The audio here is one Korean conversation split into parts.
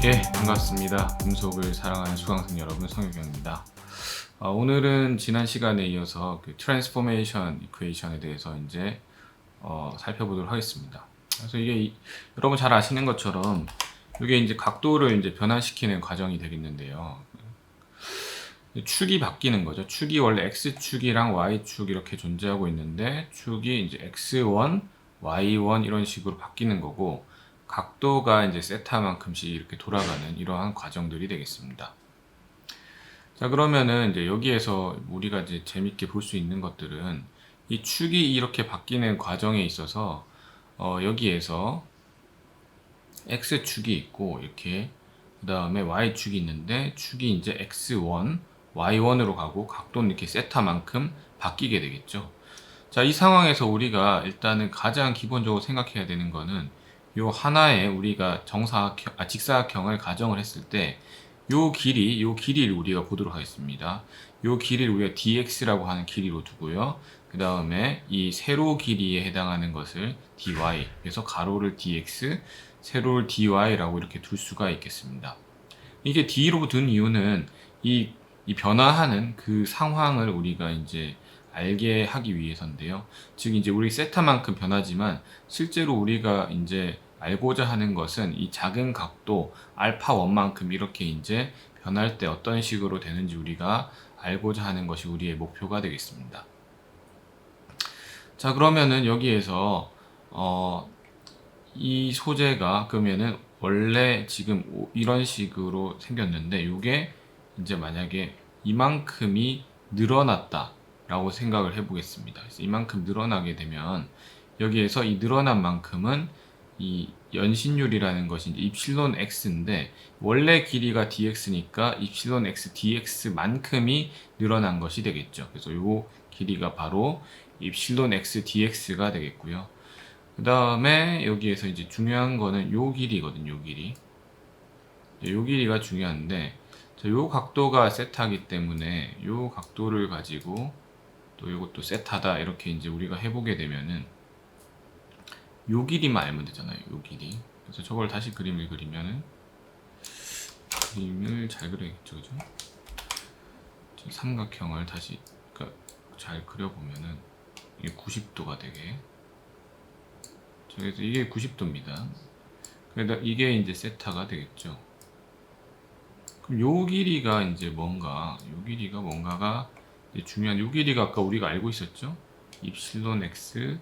예, 반갑습니다. 금속을 사랑하는 수강생 여러분, 성유경입니다. 오늘은 지난 시간에 이어서 그 트랜스포메이션 이퀘이션에 대해서 이제 살펴보도록 하겠습니다. 그래서 여러분 잘 아시는 것처럼 이게 이제 각도를 이제 변화시키는 과정이 되겠는데요. 축이 바뀌는 거죠. 축이 원래 x축이랑 y축 이렇게 존재하고 있는데 축이 이제 x1, y1 이런 식으로 바뀌는 거고, 각도가 이제 세타만큼씩 이렇게 돌아가는 이러한 과정들이 되겠습니다. 자, 그러면은 이제 여기에서 우리가 이제 재밌게 볼 수 있는 것들은 이 축이 이렇게 바뀌는 과정에 있어서 여기에서 x축이 있고 이렇게, 그 다음에 y축이 있는데 축이 이제 x1, y1으로 가고 각도는 이렇게 세타만큼 바뀌게 되겠죠. 자, 이 상황에서 우리가 일단은 가장 기본적으로 생각해야 되는 거는 요 하나의 우리가 직사각형을 가정을 했을 때 요 길이를 우리가 보도록 하겠습니다. 요 길이를 우리가 dx라고 하는 길이로 두고요. 그 다음에 이 세로 길이에 해당하는 것을 dy, 그래서 가로를 dx, 세로를 dy라고 이렇게 둘 수가 있겠습니다. 이게 d로 둔 이유는 이 변화하는 그 상황을 우리가 이제 알게 하기 위해서인데요. 즉 이제 우리 세타만큼 변하지만 실제로 우리가 이제 알고자 하는 것은 이 작은 각도 알파 1만큼 이렇게 이제 변할 때 어떤 식으로 되는지 우리가 알고자 하는 것이 우리의 목표가 되겠습니다. 자, 그러면은 여기에서 이 소재가 그러면은 원래 지금 이런 식으로 생겼는데 이게 이제 만약에 이만큼이 늘어났다 라고 생각을 해 보겠습니다. 그래서 이만큼 늘어나게 되면 여기에서 이 늘어난 만큼은 이 연신율이라는 것이 이제 입실론 x인데, 원래 길이가 dx니까 입실론 x dx만큼이 늘어난 것이 되겠죠. 그래서 요 길이가 바로 입실론 x dx가 되겠고요. 그 다음에 여기에서 이제 중요한 거는 요 길이거든요. 요 길이. 요 길이가 중요한데, 자, 요 각도가 세타이기 때문에 요 각도를 가지고 또 요것도 세타다 이렇게 이제 우리가 해보게 되면은 요 길이만 알면 되잖아요. 요 길이. 그래서 저걸 다시 그림을 그리면은 그림을 잘 그려야겠죠, 그죠? 삼각형을 다시 잘 그려보면은 이게 90도가 되게. 그래서 이게 90도입니다. 그러니까 이게 이제 세타가 되겠죠. 그럼 요 길이가 이제 뭔가, 요 길이가 뭔가가 중요한, 요 길이가 아까 우리가 알고 있었죠? 입실론 x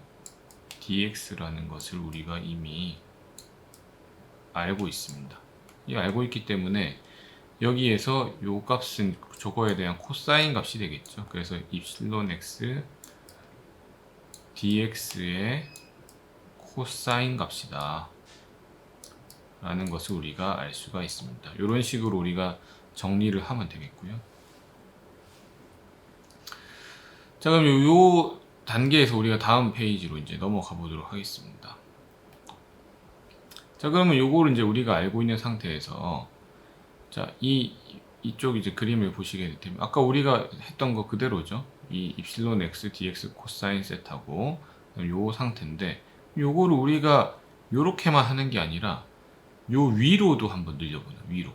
dx라는 것을 우리가 이미 알고 있습니다. 이 알고 있기 때문에 여기에서 요 값은 저거에 대한 코사인 값이 되겠죠. 그래서 입실론 x dx의 코사인 값이다 라는 것을 우리가 알 수가 있습니다. 이런 식으로 우리가 정리를 하면 되겠고요. 자, 그럼 요 단계에서 우리가 다음 페이지로 이제 넘어가 보도록 하겠습니다. 자, 그러면 요거를 이제 우리가 알고 있는 상태에서, 자, 이쪽 이제 그림을 보시게 되면 아까 우리가 했던 거 그대로죠. 이 입실론 x dx 코사인 세타고 요 상태인데, 요거를 우리가 요렇게만 하는 게 아니라 요 위로도 한번 늘려보는, 위로.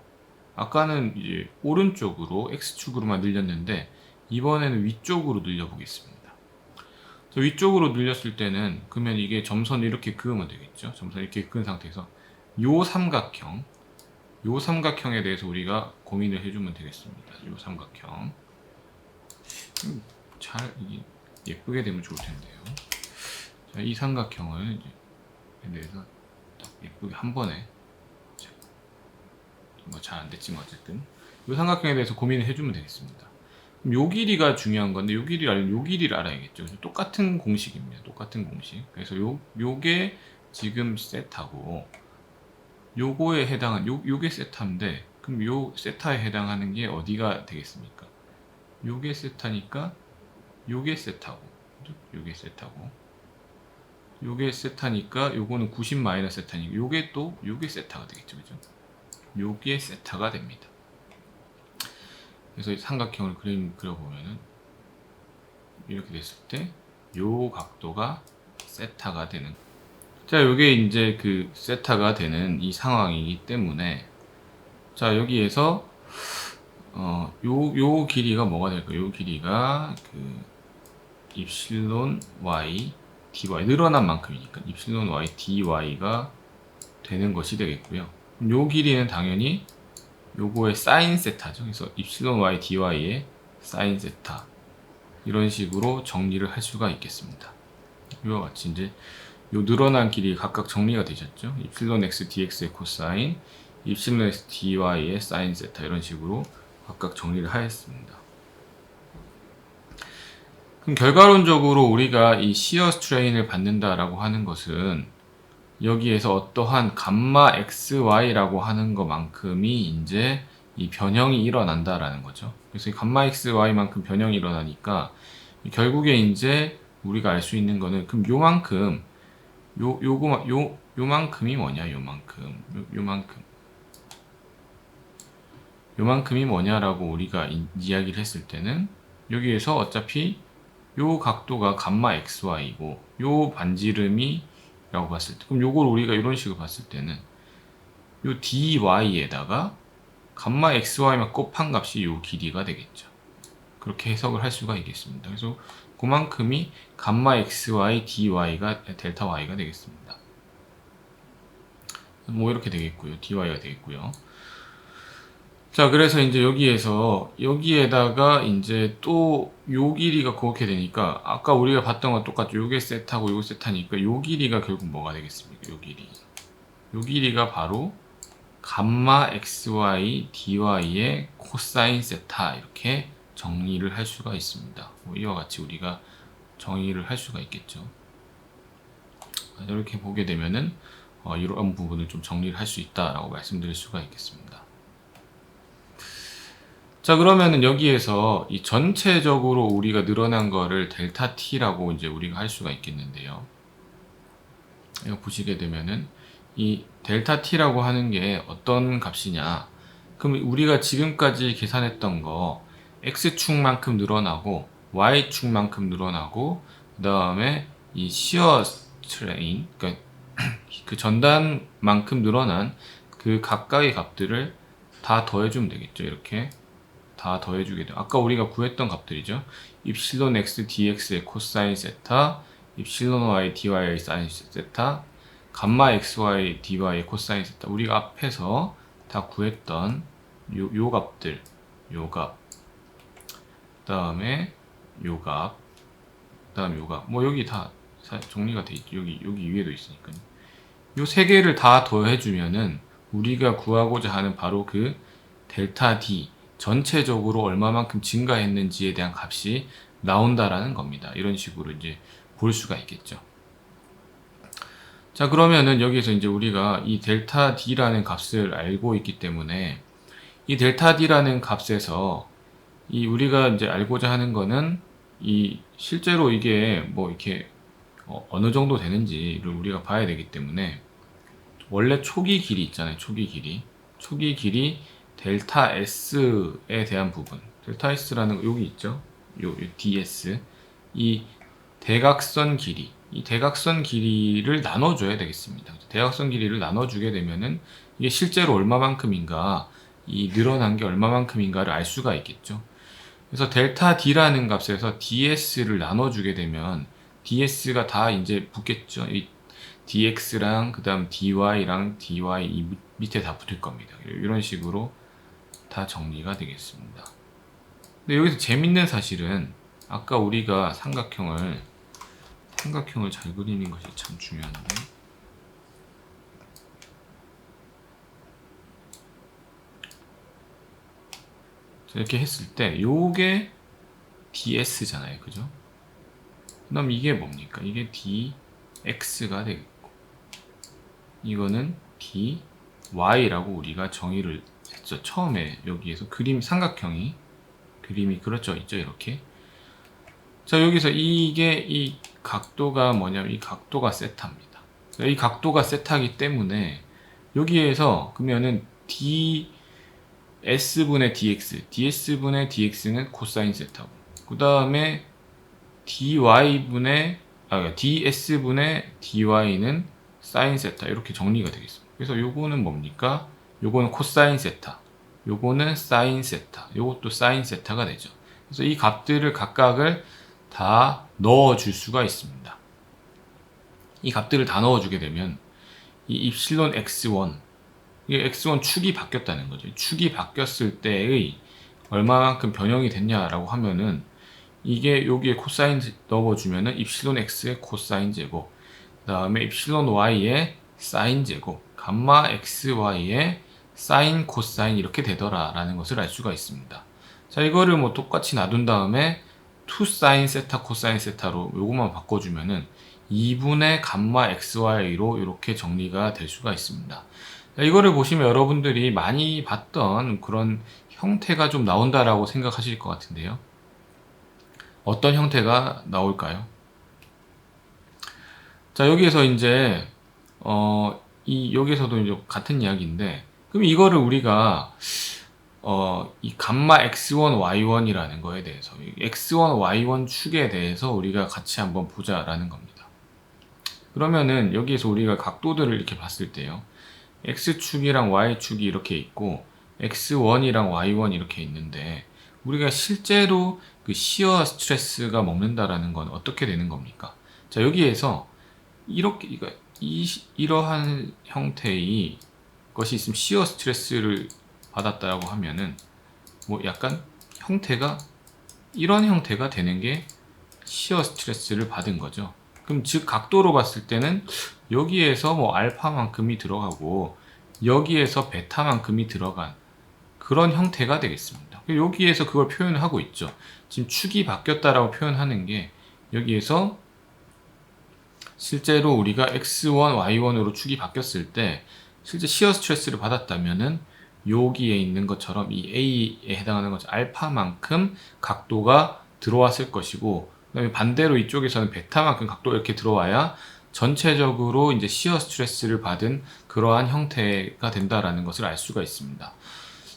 아까는 이제 오른쪽으로 x축으로만 늘렸는데 이번에는 위쪽으로 늘려보겠습니다. 위쪽으로 늘렸을 때는 그러면 이게 점선을 이렇게 그으면 되겠죠. 점선을 이렇게 그은 상태에서 요 삼각형에 대해서 우리가 고민을 해주면 되겠습니다. 요 삼각형 잘 이게 예쁘게 되면 좋을 텐데요. 자, 이 삼각형을 이제 대해서 딱 예쁘게 한 번에, 뭐 잘 안 됐지만 어쨌든 이 삼각형에 대해서 고민을 해주면 되겠습니다. 그럼 요 길이가 중요한 건데 요 길이를 알려면 요 길이를 알아야겠죠. 그래서 똑같은 공식입니다. 똑같은 공식. 그래서 요게 지금 세타고 요거에 해당한 요게 세타인데, 그럼 요 세타에 해당하는 게 어디가 되겠습니까? 요게 세타니까 요게 세타고, 요게 세타고, 요게 세타니까 요거는 90 마이너스 세타니까 요게 또 요게 세타가 되겠죠, 그죠? 요게 세타가 됩니다. 그래서 삼각형을 그려보면은 이렇게 됐을 때 요 각도가 세타가 되는. 자, 요게 이제 그 세타가 되는 이 상황이기 때문에 자, 여기에서 요 길이가 뭐가 될까요? 요 길이가 입실론 y dy 늘어난 만큼이니까 입실론 y dy가 되는 것이 되겠고요. 그럼 요 길이는 당연히 요거의 사인 세타죠. 그래서 입실론 y dy의 사인 세타 이런 식으로 정리를 할 수가 있겠습니다. 이와 같이 이제 요 늘어난 길이 각각 정리가 되셨죠. 입실론 x dx의 코사인, 입실론 x dy의 사인 세타 이런 식으로 각각 정리를 하였습니다. 그럼 결과론적으로 우리가 이 시어 스트레인을 받는다라고 하는 것은 여기에서 어떠한 감마 xy라고 하는 것만큼이 이제 이 변형이 일어난다라는 거죠. 그래서 이 감마 xy만큼 변형이 일어나니까 결국에 이제 우리가 알 수 있는 거는 그럼 요만큼 요만큼이 뭐냐? 요만큼이 뭐냐라고 우리가 이야기를 했을 때는 여기에서 어차피 요 각도가 감마 xy이고 요 반지름이라고 봤을 때 그럼 요걸 우리가 이런 식으로 봤을 때는 요 dy에다가 감마 xy만 곱한 값이 요 길이가 되겠죠. 그렇게 해석을 할 수가 있겠습니다. 그래서 그만큼이 감마 xy dy가 델타 y가 되겠습니다. 뭐 이렇게 되겠고요. dy가 되겠고요. 자, 그래서 이제 여기에다가 이제 또 요 길이가 그렇게 되니까 아까 우리가 봤던 건 똑같죠. 요게 세타고 요게 세타니까 요 길이가 결국 뭐가 되겠습니까? 요 길이. 요 길이가 바로 감마 xy dy의 코사인 세타 이렇게 정리를 할 수가 있습니다. 이와 같이 우리가 정의를 할 수가 있겠죠. 이렇게 보게 되면은 이런 부분을 좀 정리를 할 수 있다라고 말씀드릴 수가 있겠습니다. 자, 그러면은 여기에서 이 전체적으로 우리가 늘어난 거를 델타 t라고 이제 우리가 할 수가 있겠는데요. 이거 보시게 되면은 이 델타 t라고 하는 게 어떤 값이냐? 그럼 우리가 지금까지 계산했던 거 x축만큼 늘어나고 y축만큼 늘어나고 그 다음에 이 시어 스트레인 그러니까 그 전단만큼 늘어난 그 각각의 값들을 다 더해주면 되겠죠. 이렇게 다 더해주게 돼요. 아까 우리가 구했던 값들이죠. 입실론 x dx의 코사인 세타, 입실론 y dy의 사인 세타, 감마 xy dy의 코사인 세타. 우리가 앞에서 다 구했던 요 값들, 요 값, 그다음에 요 값, 그다음에 요 값. 뭐 여기 다 정리가 돼 있죠. 여기 위에도 있으니까요. 요 세 개를 다 더해주면은 우리가 구하고자 하는 바로 그 델타 D 전체적으로 얼마만큼 증가했는지에 대한 값이 나온다라는 겁니다. 이런 식으로 이제 볼 수가 있겠죠. 자, 그러면은 여기서 이제 우리가 이 델타 D라는 값을 알고 있기 때문에 이 델타 D라는 값에서 이 우리가 이제 알고자 하는 거는 이 실제로 이게 뭐 이렇게 어느 정도 되는지를 우리가 봐야 되기 때문에 원래 초기 길이 있잖아요. 초기 길이 델타 S에 대한 부분. 델타 S라는 거 여기 있죠. 요 DS. 이 대각선 길이. 이 대각선 길이를 나눠줘야 되겠습니다. 대각선 길이를 나눠주게 되면은 이게 실제로 얼마만큼인가, 이 늘어난 게 얼마만큼인가를 알 수가 있겠죠. 그래서 델타 D라는 값에서 DS를 나눠주게 되면 DS가 다 이제 붙겠죠. 이 DX랑 그 다음 DY랑 DY 이 밑에 다 붙을 겁니다. 이런 식으로 다 정리가 되겠습니다. 근데 여기서 재밌는 사실은 아까 우리가 삼각형을 잘 그리는 것이 참 중요한데 이렇게 했을 때 요게 DS잖아요. 그죠? 그 다음 이게 뭡니까? 이게 DX가 되겠고 이거는 DY라고 우리가 정의를 했죠. 처음에 여기에서 삼각형이 그림이 그렇죠. 있죠. 이렇게. 자, 여기서 이 각도가 뭐냐면 이 각도가 세타입니다. 이 각도가 세타이기 때문에 여기에서 그러면은 ds분의 dx, ds분의 dx는 코사인 세타고 그 다음에 ds분의 dy는 사인 세타 이렇게 정리가 되겠습니다. 그래서 요거는 뭡니까? 요거는 코사인 세타. 요거는 사인 세타, 요것도 사인 세타가 되죠. 그래서 이 값들을 각각을 다 넣어줄 수가 있습니다. 이 값들을 다 넣어주게 되면 이 입실론 x1, 이게 x1 축이 바뀌었다는 거죠. 축이 바뀌었을 때의 얼마만큼 변형이 됐냐라고 하면은 이게 여기에 코사인 넣어주면은 입실론 x의 코사인 제곱, 그 다음에 입실론 y의 사인 제곱, 감마 xy의 사인 코사인 이렇게 되더라라는 것을 알 수가 있습니다. 자, 이거를 뭐 똑같이 놔둔 다음에 2 사인 세타 코사인 세타로 요것만 바꿔주면은 2분의 감마 xy로 이렇게 정리가 될 수가 있습니다. 자, 이거를 보시면 여러분들이 많이 봤던 그런 형태가 좀 나온다라고 생각하실 것 같은데요. 어떤 형태가 나올까요? 자, 여기에서 이제 여기서도 이제 같은 이야기인데, 그럼 이거를 우리가 이 감마 x1, y1이라는 거에 대해서 x1, y1 축에 대해서 우리가 같이 한번 보자라는 겁니다. 그러면은 여기에서 우리가 각도들을 이렇게 봤을 때요, x축이랑 y축이 이렇게 있고 x1이랑 y1 이렇게 있는데, 우리가 실제로 그 시어 스트레스가 먹는다라는 건 어떻게 되는 겁니까? 자, 여기에서 이렇게 이러한 형태의 것이 있으면 시어 스트레스를 받았다고 하면은 뭐 약간 형태가 이런 형태가 되는 게 시어 스트레스를 받은 거죠. 그럼 즉 각도로 봤을 때는 여기에서 뭐 알파만큼이 들어가고 여기에서 베타만큼이 들어간 그런 형태가 되겠습니다. 여기에서 그걸 표현하고 있죠. 지금 축이 바뀌었다라고 표현하는 게 여기에서 실제로 우리가 x1, y1으로 축이 바뀌었을 때 실제 시어 스트레스를 받았다면은 여기에 있는 것처럼 이 A에 해당하는 것처럼 알파만큼 각도가 들어왔을 것이고, 그다음에 반대로 이쪽에서는 베타만큼 각도가 이렇게 들어와야 전체적으로 이제 시어 스트레스를 받은 그러한 형태가 된다라는 것을 알 수가 있습니다.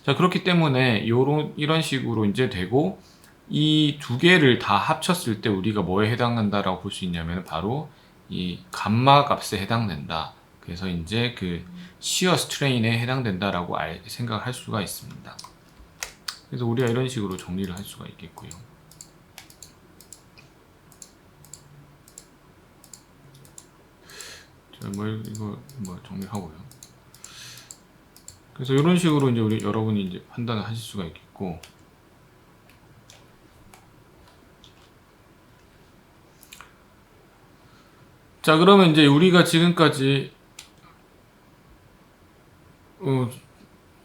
자, 그렇기 때문에 이런 식으로 이제 되고, 이 두 개를 다 합쳤을 때 우리가 뭐에 해당한다라고 볼 수 있냐면 바로 이 감마 값에 해당된다. 그래서 이제 그 시어 스트레인에 해당된다라고 생각을 할 수가 있습니다. 그래서 우리가 이런 식으로 정리를 할 수가 있겠고요. 자, 이거 정리하고요. 그래서 이런 식으로 이제 여러분이 이제 판단을 하실 수가 있겠고, 자, 그러면 이제 우리가 지금까지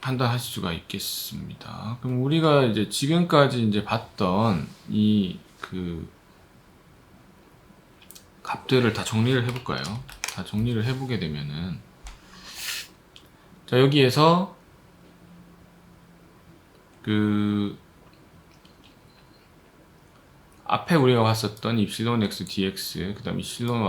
판단하실 수가 있겠습니다. 그럼 우리가 이제 지금까지 이제 봤던 이 값들을 다 정리를 해볼까요? 다 정리를 해보게 되면은, 자, 여기에서 앞에 우리가 봤었던 입실론 x dx, 그 다음 입실론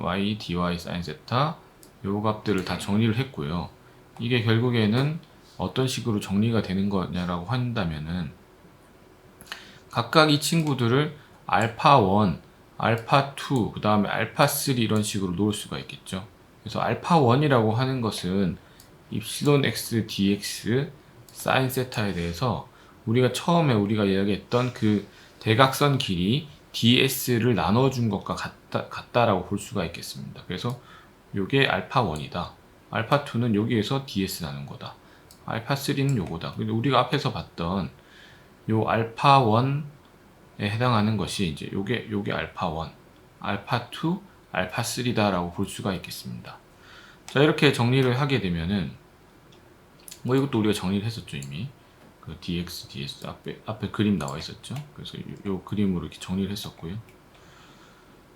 y dy sin 세타, 요 값들을 다 정리를 했고요. 이게 결국에는 어떤 식으로 정리가 되는 거냐라고 한다면은, 각각 이 친구들을 알파1, 알파2, 그 다음에 알파3 이런 식으로 놓을 수가 있겠죠. 그래서 알파1이라고 하는 것은 입실론 x dx sin 세타에 대해서 우리가 처음에 우리가 이야기했던 그 대각선 길이 ds를 나눠준 것과 같다라고 볼 수가 있겠습니다. 그래서 요게 알파1이다. 알파2는 여기에서 ds 나눈 거다. 알파3는 요거다. 근데 우리가 앞에서 봤던 요 알파1에 해당하는 것이 이제 요게 알파1, 알파2, 알파3다라고 볼 수가 있겠습니다. 자, 이렇게 정리를 하게 되면은 뭐 이것도 우리가 정리를 했었죠, 이미. 그 dx, ds 앞에 그림 나와 있었죠. 그래서 요 그림으로 이렇게 정리를 했었고요.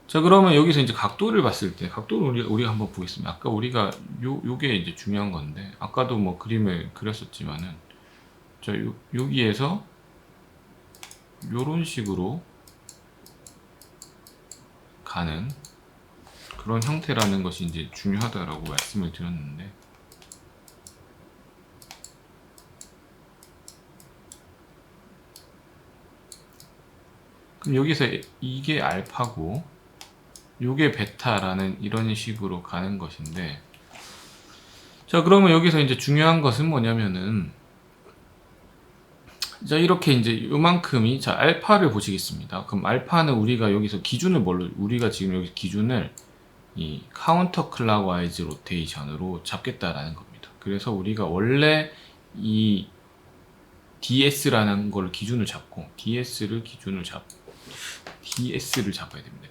자, 그러면 여기서 이제 각도를 봤을 때, 각도를 우리가 한번 보겠습니다. 아까 우리가 요게 이제 중요한 건데, 아까도 뭐 그림을 그렸었지만은, 자, 여기에서 요런 식으로 가는 그런 형태라는 것이 이제 중요하다라고 말씀을 드렸는데, 그럼 여기서 이게 알파고 요게 베타라는 이런 식으로 가는 것인데, 자, 그러면 여기서 이제 중요한 것은 뭐냐면은 자, 이렇게 이제 요만큼이, 자, 알파를 보시겠습니다. 그럼 알파는 우리가 여기서 기준을 우리가 지금 여기 기준을 이 카운터 클락와이즈 로테이션으로 잡겠다라는 겁니다. 그래서 우리가 원래 이 DS라는 걸 기준을 잡고, DS를 잡아야 됩니다.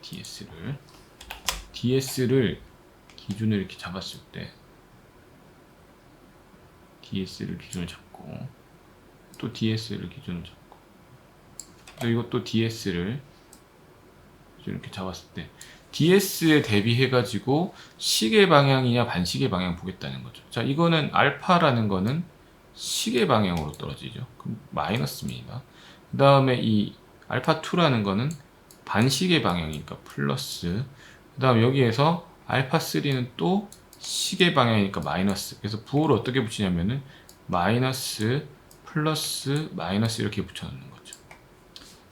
DS를 기준을 이렇게 잡았을 때, DS를 기준을 잡고, 또 DS를 기준을 잡고, 그리고 또 DS를 이렇게 잡았을 때, DS에 대비해가지고 시계 방향이냐 반시계 방향 보겠다는 거죠. 자, 이거는 알파라는 거는 시계 방향으로 떨어지죠. 그럼 마이너스입니다. 그 다음에 이 알파2라는 거는 반시계 방향이니까 플러스. 그 다음 여기에서 알파3는 또 시계 방향이니까 마이너스. 그래서 부호를 어떻게 붙이냐면은 마이너스 플러스 마이너스 이렇게 붙여놓는 거죠.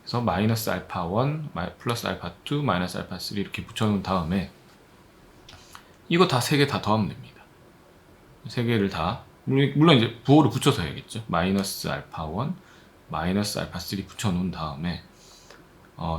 그래서 마이너스 알파1 플러스 알파2 마이너스 알파3 이렇게 붙여놓은 다음에 이거 다 세 개 다 더하면 됩니다. 세 개를 다, 물론 이제 부호를 붙여서 해야겠죠. 마이너스 알파1 마이너스 알파3 붙여놓은 다음에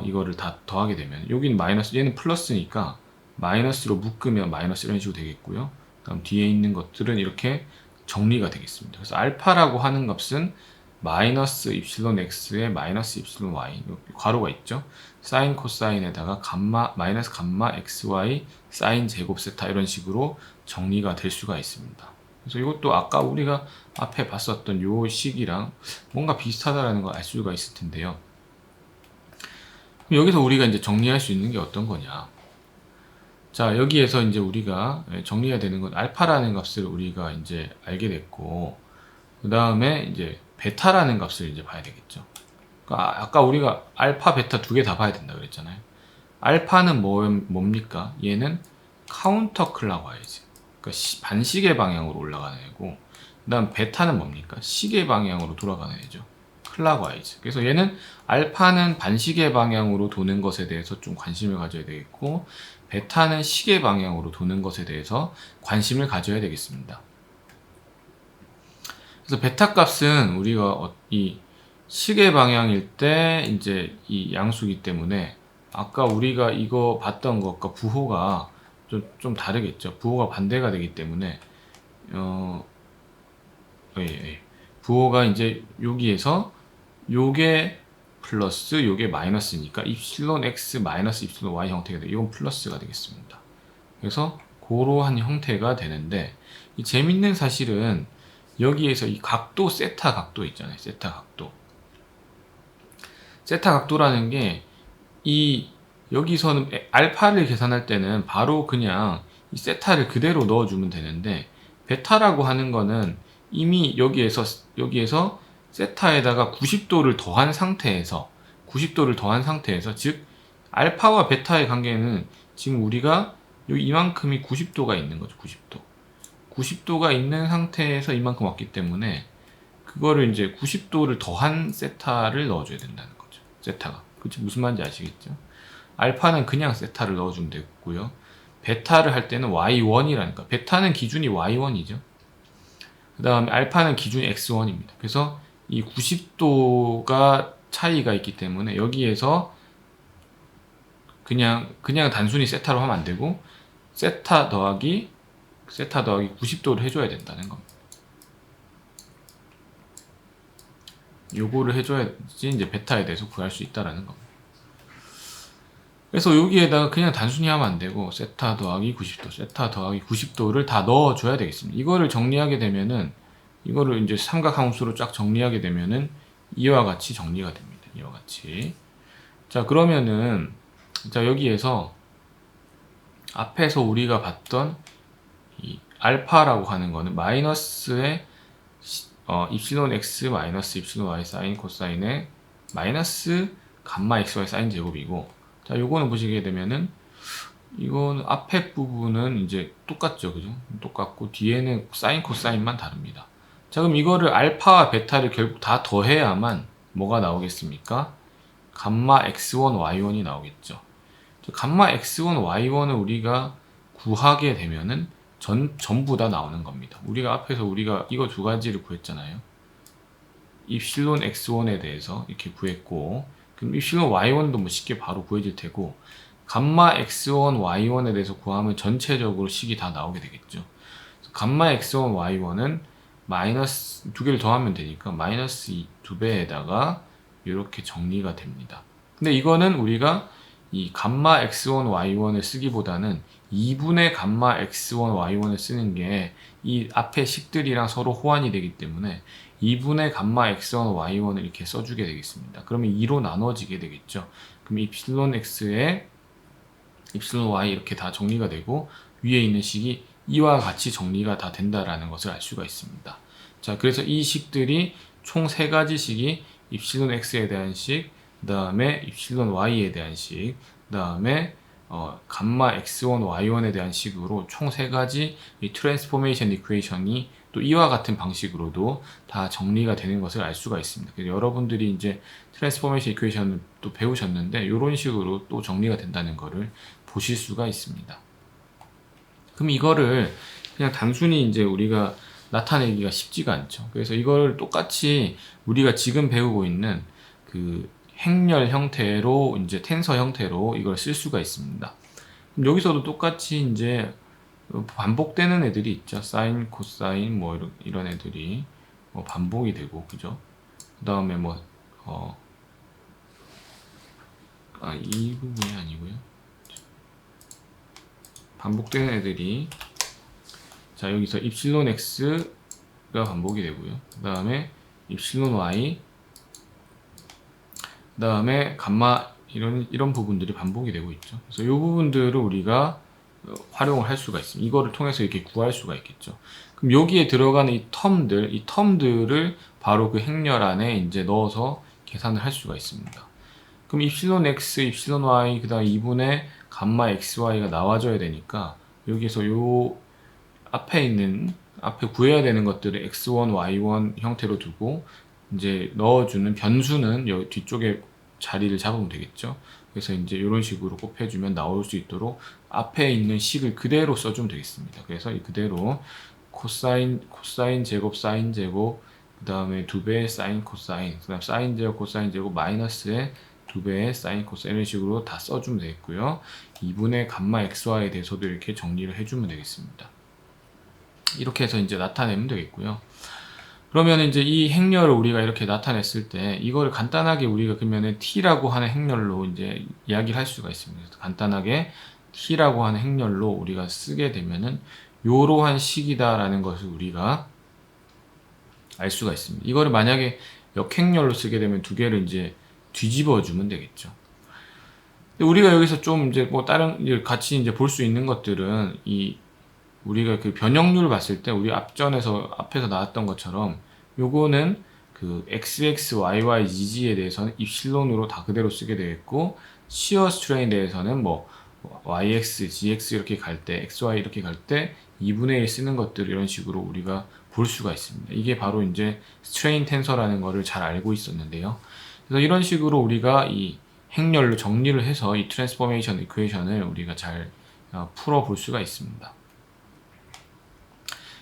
이거를 다 더하게 되면, 여기는 마이너스, 얘는 플러스니까 마이너스로 묶으면 마이너스 이런 식으로 되겠고요. 그다음 뒤에 있는 것들은 이렇게 정리가 되겠습니다. 그래서 알파라고 하는 값은 마이너스 입실론 x에 마이너스 입실론 y, 괄호가 있죠. 사인 코사인에다가 감마 마이너스 감마 xy 사인 제곱 세타 이런 식으로 정리가 될 수가 있습니다. 그래서 이것도 아까 우리가 앞에 봤었던 요 식이랑 뭔가 비슷하다라는 걸 알 수가 있을 텐데요. 여기서 우리가 이제 정리할 수 있는 게 어떤 거냐. 자, 여기에서 이제 우리가 정리해야 되는 건 알파라는 값을 우리가 이제 알게 됐고, 그 다음에 이제 베타라는 값을 이제 봐야 되겠죠. 그러니까 아까 우리가 알파, 베타 두 개 다 봐야 된다 그랬잖아요. 알파는 뭡니까? 얘는 카운터 클락와이즈. 그러니까 반시계 방향으로 올라가는 애고, 그 다음 베타는 뭡니까? 시계 방향으로 돌아가는 애죠. 클락와이즈. 그래서 얘는 알파는 반시계 방향으로 도는 것에 대해서 좀 관심을 가져야 되겠고, 베타는 시계 방향으로 도는 것에 대해서 관심을 가져야 되겠습니다. 그래서 베타 값은 우리가 이 시계 방향일 때 이제 이 양수기 때문에 아까 우리가 이거 봤던 것과 부호가 좀 다르겠죠. 부호가 반대가 되기 때문에 부호가 이제 여기에서 요게 플러스 요게 마이너스니까 입실론 x 마이너스 입실론 y 형태가 돼요. 이건 플러스가 되겠습니다. 그래서 그러한 형태가 되는데, 이 재밌는 사실은 여기에서 이 각도 세타 각도 있잖아요. 세타 각도라는 게 이 여기서는 알파를 계산할 때는 바로 그냥 이 세타를 그대로 넣어주면 되는데, 베타라고 하는 거는 이미 여기에서 세타에다가 90도를 더한 상태에서 즉 알파와 베타의 관계는 지금 우리가 여기 이만큼이 90도가 있는 거죠. 90도가 있는 상태에서 이만큼 왔기 때문에 그거를 이제 90도를 더한 세타를 넣어줘야 된다는 거죠. 세타가. 그치? 무슨 말인지 아시겠죠? 알파는 그냥 세타를 넣어주면 되고요. 베타를 할 때는 y1이라니까. 베타는 기준이 y1이죠. 그 다음에 알파는 기준이 x1입니다. 그래서 이 90도가 차이가 있기 때문에 여기에서 그냥 단순히 세타로 하면 안 되고 세타 더하기 90도를 해줘야 된다는 겁니다. 요거를 해줘야지 이제 베타에 대해서 구할 수 있다라는 겁니다. 그래서 여기에다가 그냥 단순히 하면 안 되고 세타 더하기 90도를 다 넣어줘야 되겠습니다. 이거를 정리하게 되면은, 이거를 이제 삼각함수로 쫙 정리하게 되면은 이와 같이 정리가 됩니다. 이와 같이. 자, 그러면은 자, 여기에서 앞에서 우리가 봤던 이 알파라고 하는 거는 마이너스의 입실론 x 마이너스 입실론 y 사인 코사인의 마이너스 감마 xy 사인 제곱이고, 자, 요거는 보시게 되면은 이거는 앞에 부분은 이제 똑같죠. 그죠? 똑같고 뒤에는 사인 코사인만 다릅니다. 자, 그럼 이거를 알파와 베타를 결국 다 더해야만 뭐가 나오겠습니까? 감마 x1 y1이 나오겠죠. 감마 x1 y1을 우리가 구하게 되면은 전부 다 나오는 겁니다. 우리가 앞에서 우리가 이거 두 가지를 구했잖아요. 입실론 x1에 대해서 이렇게 구했고, 그럼 입실론 y1도 뭐 쉽게 바로 구해질 테고, 감마 x1 y1에 대해서 구하면 전체적으로 식이 다 나오게 되겠죠. 그래서 감마 x1 y1은 마이너스 두 개를 더하면 되니까 마이너스 2배에다가 이렇게 정리가 됩니다. 근데 이거는 우리가 이 감마 x1 y1을 쓰기보다는 2분의 감마 x1 y1을 쓰는 게 이 앞에 식들이랑 서로 호환이 되기 때문에 2분의 감마 x1 y1을 이렇게 써주게 되겠습니다. 그러면 2로 나눠지게 되겠죠. 그럼 입실론 x에 입실론 y 이렇게 다 정리가 되고 위에 있는 식이 이와 같이 정리가 다 된다라는 것을 알 수가 있습니다. 자, 그래서 이 식들이 총 3가지 식이 입실론 x에 대한 식, 그 다음에 입실론 y에 대한 식, 그 다음에 감마 x1 y1에 대한 식으로 총 3가지 이 트랜스포메이션 이퀘이션이 또 이와 같은 방식으로도 다 정리가 되는 것을 알 수가 있습니다. 그래서 여러분들이 이제 트랜스포메이션 이퀘이션을 또 배우셨는데 이런 식으로 또 정리가 된다는 것을 보실 수가 있습니다. 그럼 이거를 그냥 단순히 이제 우리가 나타내기가 쉽지가 않죠. 그래서 이걸 똑같이 우리가 지금 배우고 있는 그 행렬 형태로 이제 텐서 형태로 이걸 쓸 수가 있습니다. 그럼 여기서도 똑같이 이제 반복되는 애들이 있죠. 사인, 코사인 뭐 이런 애들이 뭐 반복이 되고, 그죠? 그 다음에 뭐 이 부분이 아니고요. 반복되는 애들이, 자, 여기서 입실론 x가 반복이 되고요. 그 다음에 입실론 y, 그 다음에 감마 이런 부분들이 반복이 되고 있죠. 그래서 이 부분들을 우리가 활용을 할 수가 있습니다. 이거를 통해서 이렇게 구할 수가 있겠죠. 그럼 여기에 들어가는 이 텀들을 바로 그 행렬 안에 이제 넣어서 계산을 할 수가 있습니다. 그럼 입실론 x, 입실론 y, 그 다음 2분의 감마 xy가 나와줘야 되니까 여기서 요 앞에 구해야 되는 것들을 x1, y1 형태로 두고 이제 넣어주는 변수는 여기 뒤쪽에 자리를 잡으면 되겠죠. 그래서 이제 이런 식으로 곱해주면 나올 수 있도록 앞에 있는 식을 그대로 써주면 되겠습니다. 그래서 이 그대로 코사인 제곱, 사인 제곱, 그 다음에 2배의 사인 코사인, 그 다음 사인 제곱, 코사인 제곱, 마이너스의 2배의 사인 코사인, 이런 식으로 다 써주면 되겠고요. 2분의 감마 xy에 대해서도 이렇게 정리를 해주면 되겠습니다. 이렇게 해서 이제 나타내면 되겠고요. 그러면 이제 이 행렬을 우리가 이렇게 나타냈을 때 이거를 간단하게 우리가 그러면은 t라고 하는 행렬로 이제 이야기를 할 수가 있습니다. 간단하게 t라고 하는 행렬로 우리가 쓰게 되면은 요러한 식이다라는 것을 우리가 알 수가 있습니다. 이거를 만약에 역행렬로 쓰게 되면 두 개를 이제 뒤집어 주면 되겠죠. 근데 우리가 여기서 좀 이제 뭐 다른 같이 이제 볼 수 있는 것들은 우리가 그 변형률을 봤을 때 우리 앞에서 나왔던 것처럼 요거는 그 XXYYGG에 대해서는 입실론으로 다 그대로 쓰게 되겠고, 시어 스트레인에 대해서는 뭐 YX, GX 이렇게 갈 때, XY 이렇게 갈 때 2분의 1 쓰는 것들 이런 식으로 우리가 볼 수가 있습니다. 이게 바로 이제 스트레인 텐서라는 거를 잘 알고 있었는데요. 그래서 이런 식으로 우리가 이 행렬로 정리를 해서 이 트랜스포메이션 이퀘이션을 우리가 잘 풀어 볼 수가 있습니다.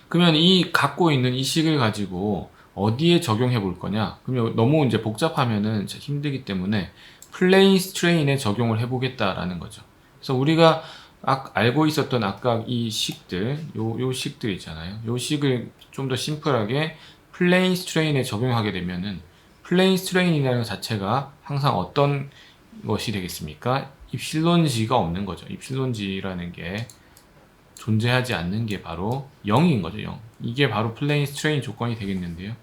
그러면 이 갖고 있는 이 식을 가지고 어디에 적용해 볼 거냐? 그러면 너무 이제 복잡하면은 힘들기 때문에 플레인 스트레인에 적용을 해 보겠다라는 거죠. 그래서 우리가 알고 있었던 아까 이 식들, 요 식들 있잖아요. 요 식을 좀 더 심플하게 플레인 스트레인에 적용하게 되면은 플레인 스트레인이라는 것 자체가 항상 어떤 것이 되겠습니까? 입실론 g가 없는 거죠. 입실론 g라는 게 존재하지 않는 게 바로 0인 거죠. 0. 이게 바로 플레인 스트레인 조건이 되겠는데요.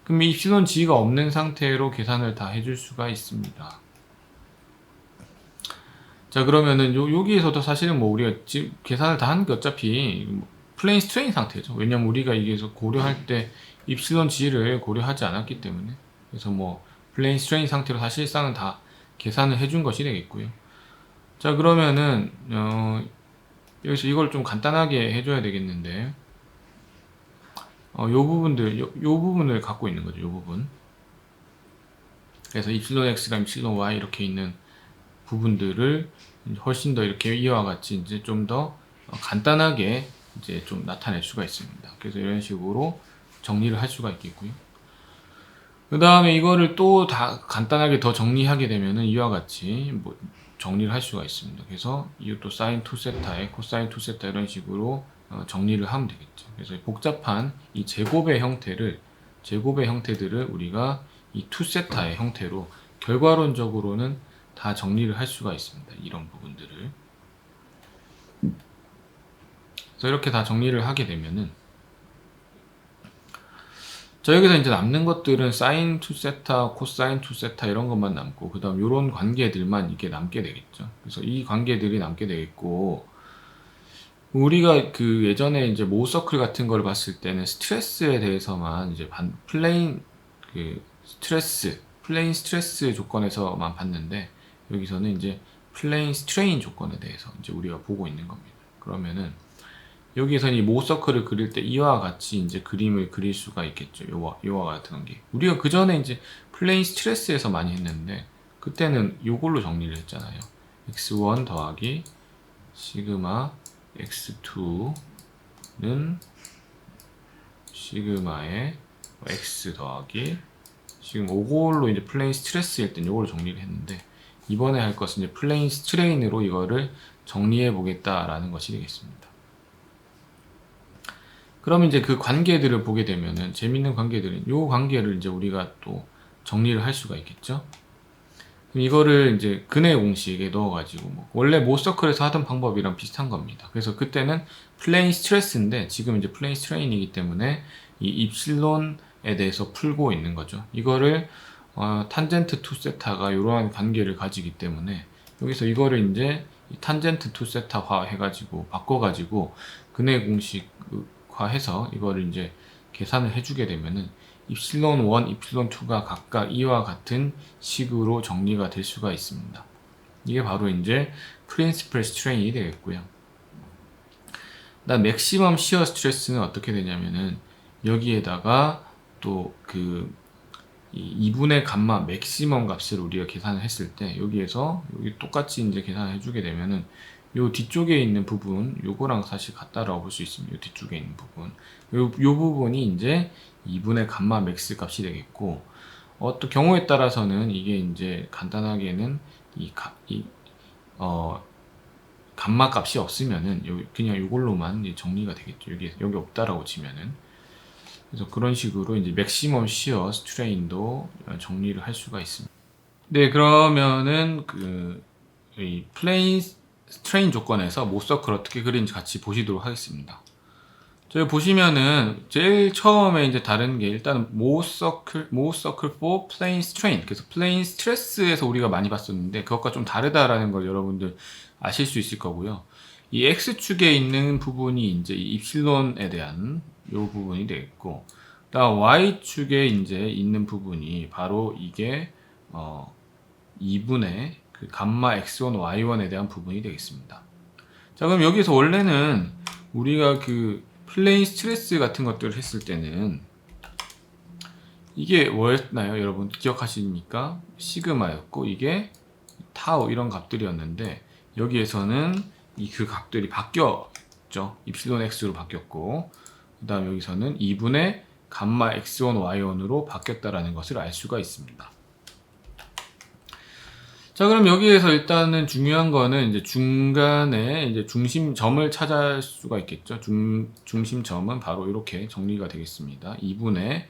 그럼 이 입실론 g가 없는 상태로 계산을 다 해줄 수가 있습니다. 자, 그러면은 여기에서도 사실은 뭐 우리가 지금 계산을 다 하는 게 어차피 플레인 스트레인 상태죠. 왜냐면 우리가 이게서 고려할 때 입실론 g를 고려하지 않았기 때문에. 그래서 뭐 플레인 스트레인 상태로 사실상은 다 계산을 해준 것이 되겠고요. 자, 그러면은 여기서 이걸 좀 간단하게 해줘야 되겠는데, 요 부분을 갖고 있는 거죠. 요 부분. 그래서 입실론 x랑 입실론 y 이렇게 있는 부분들을 훨씬 더 이렇게 이와 같이 이제 좀 더 간단하게 이제 좀 나타낼 수가 있습니다. 그래서 이런 식으로 정리를 할 수가 있겠고요. 그 다음에 이거를 또 다 간단하게 더 정리하게 되면은 이와 같이 뭐 정리를 할 수가 있습니다. 그래서 이것도 사인 2세타에 코사인 2세타 이런 식으로 정리를 하면 되겠죠. 그래서 복잡한 이 제곱의 형태들을 우리가 이 2세타의 형태로 결과론적으로는 다 정리를 할 수가 있습니다. 이런 부분들을. 그래서 이렇게 다 정리를 하게 되면은 자, 여기서 이제 남는 것들은 사인 2세타, 코사인 2세타 이런 것만 남고, 그 다음 요런 관계들만 이게 남게 되겠죠. 그래서 이 관계들이 남게 되겠고, 우리가 그 예전에 이제 모서클 같은 걸 봤을 때는 스트레스에 대해서만 이제 플레인 스트레스 조건에서만 봤는데, 여기서는 이제 플레인 스트레인 조건에 대해서 이제 우리가 보고 있는 겁니다. 그러면은, 여기에서는 이 모서클을 그릴 때 이와 같이 이제 그림을 그릴 수가 있겠죠. 요와 같은 게. 우리가 그 전에 이제 플레인 스트레스에서 많이 했는데, 그때는 요걸로 정리를 했잖아요. x1 더하기 시그마 x2는 시그마의 x 더하기 지금 요걸로 이제 플레인 스트레스일 땐 요걸로 정리를 했는데, 이번에 할 것은 이제 플레인 스트레인으로 이거를 정리해 보겠다라는 것이 되겠습니다. 그러면 이제 그 관계들을 보게 되면은 재밌는 관계들은 요 관계를 이제 우리가 또 정리를 할 수가 있겠죠. 그럼 이거를 이제 근의 공식에 넣어가지고 뭐 원래 모서클에서 하던 방법이랑 비슷한 겁니다. 그래서 그때는 플레인 스트레스인데 지금 이제 플레인 스트레인이기 때문에 이 입실론에 대해서 풀고 있는 거죠. 이거를 탄젠트 2세타가 이러한 관계를 가지기 때문에 여기서 이거를 이제 탄젠트 2세타화 해가지고 바꿔가지고 근의 공식화해서 이거를 이제 계산을 해주게 되면은 입실론 1, 입실론 2가 각각 이와 같은 식으로 정리가 될 수가 있습니다. 이게 바로 이제 프린시플 스트레인이 되겠고요. 그다음 맥시멈 시어 스트레스는 어떻게 되냐면은 여기에다가 또 그 2분의 감마 맥시멈 값을 우리가 계산을 했을 때 여기에서 여기 똑같이 이제 계산을 해주게 되면은 요 뒤쪽에 있는 부분 요거랑 사실 같다라고 볼 수 있습니다. 요 뒤쪽에 있는 부분 요 부분이 이제 2분의 감마 맥스 값이 되겠고 또 경우에 따라서는 이게 이제 간단하게는 감마 값이 없으면은 그냥 요걸로만 정리가 되겠죠. 여기 없다라고 치면은. 그래서 그런 식으로 이제 맥시멈 시어 스트레인도 정리를 할 수가 있습니다. 네, 그러면은 이 플레인 스트레인 조건에서 모서클 어떻게 그리는지 같이 보시도록 하겠습니다. 저기 보시면은 제일 처음에 이제 다른 게 일단 모서클 for plane strain. 그래서 플레인 스트레스에서 우리가 많이 봤었는데 그것과 좀 다르다라는 걸 여러분들 아실 수 있을 거고요. 이 x축에 있는 부분이 이제 이 입실론에 대한 요 부분이 되겠고, 그다음 y축에 이제 있는 부분이 바로 이게 2분의 그 감마 x1 y1에 대한 부분이 되겠습니다. 자, 그럼 여기서 원래는 우리가 그 플레인 스트레스 같은 것들을 했을 때는 이게 뭐였나요? 여러분 기억하십니까? 시그마였고 이게 타우 이런 값들이었는데 여기에서는 그 값들이 바뀌었죠. 입실론 x로 바뀌었고 그 다음 여기서는 2분의 감마 x1 y1으로 바뀌었다라는 것을 알 수가 있습니다. 자, 그럼 여기에서 일단은 중요한 거는 이제 중간에 이제 중심점을 찾을 수가 있겠죠. 중심점은 바로 이렇게 정리가 되겠습니다. 2분의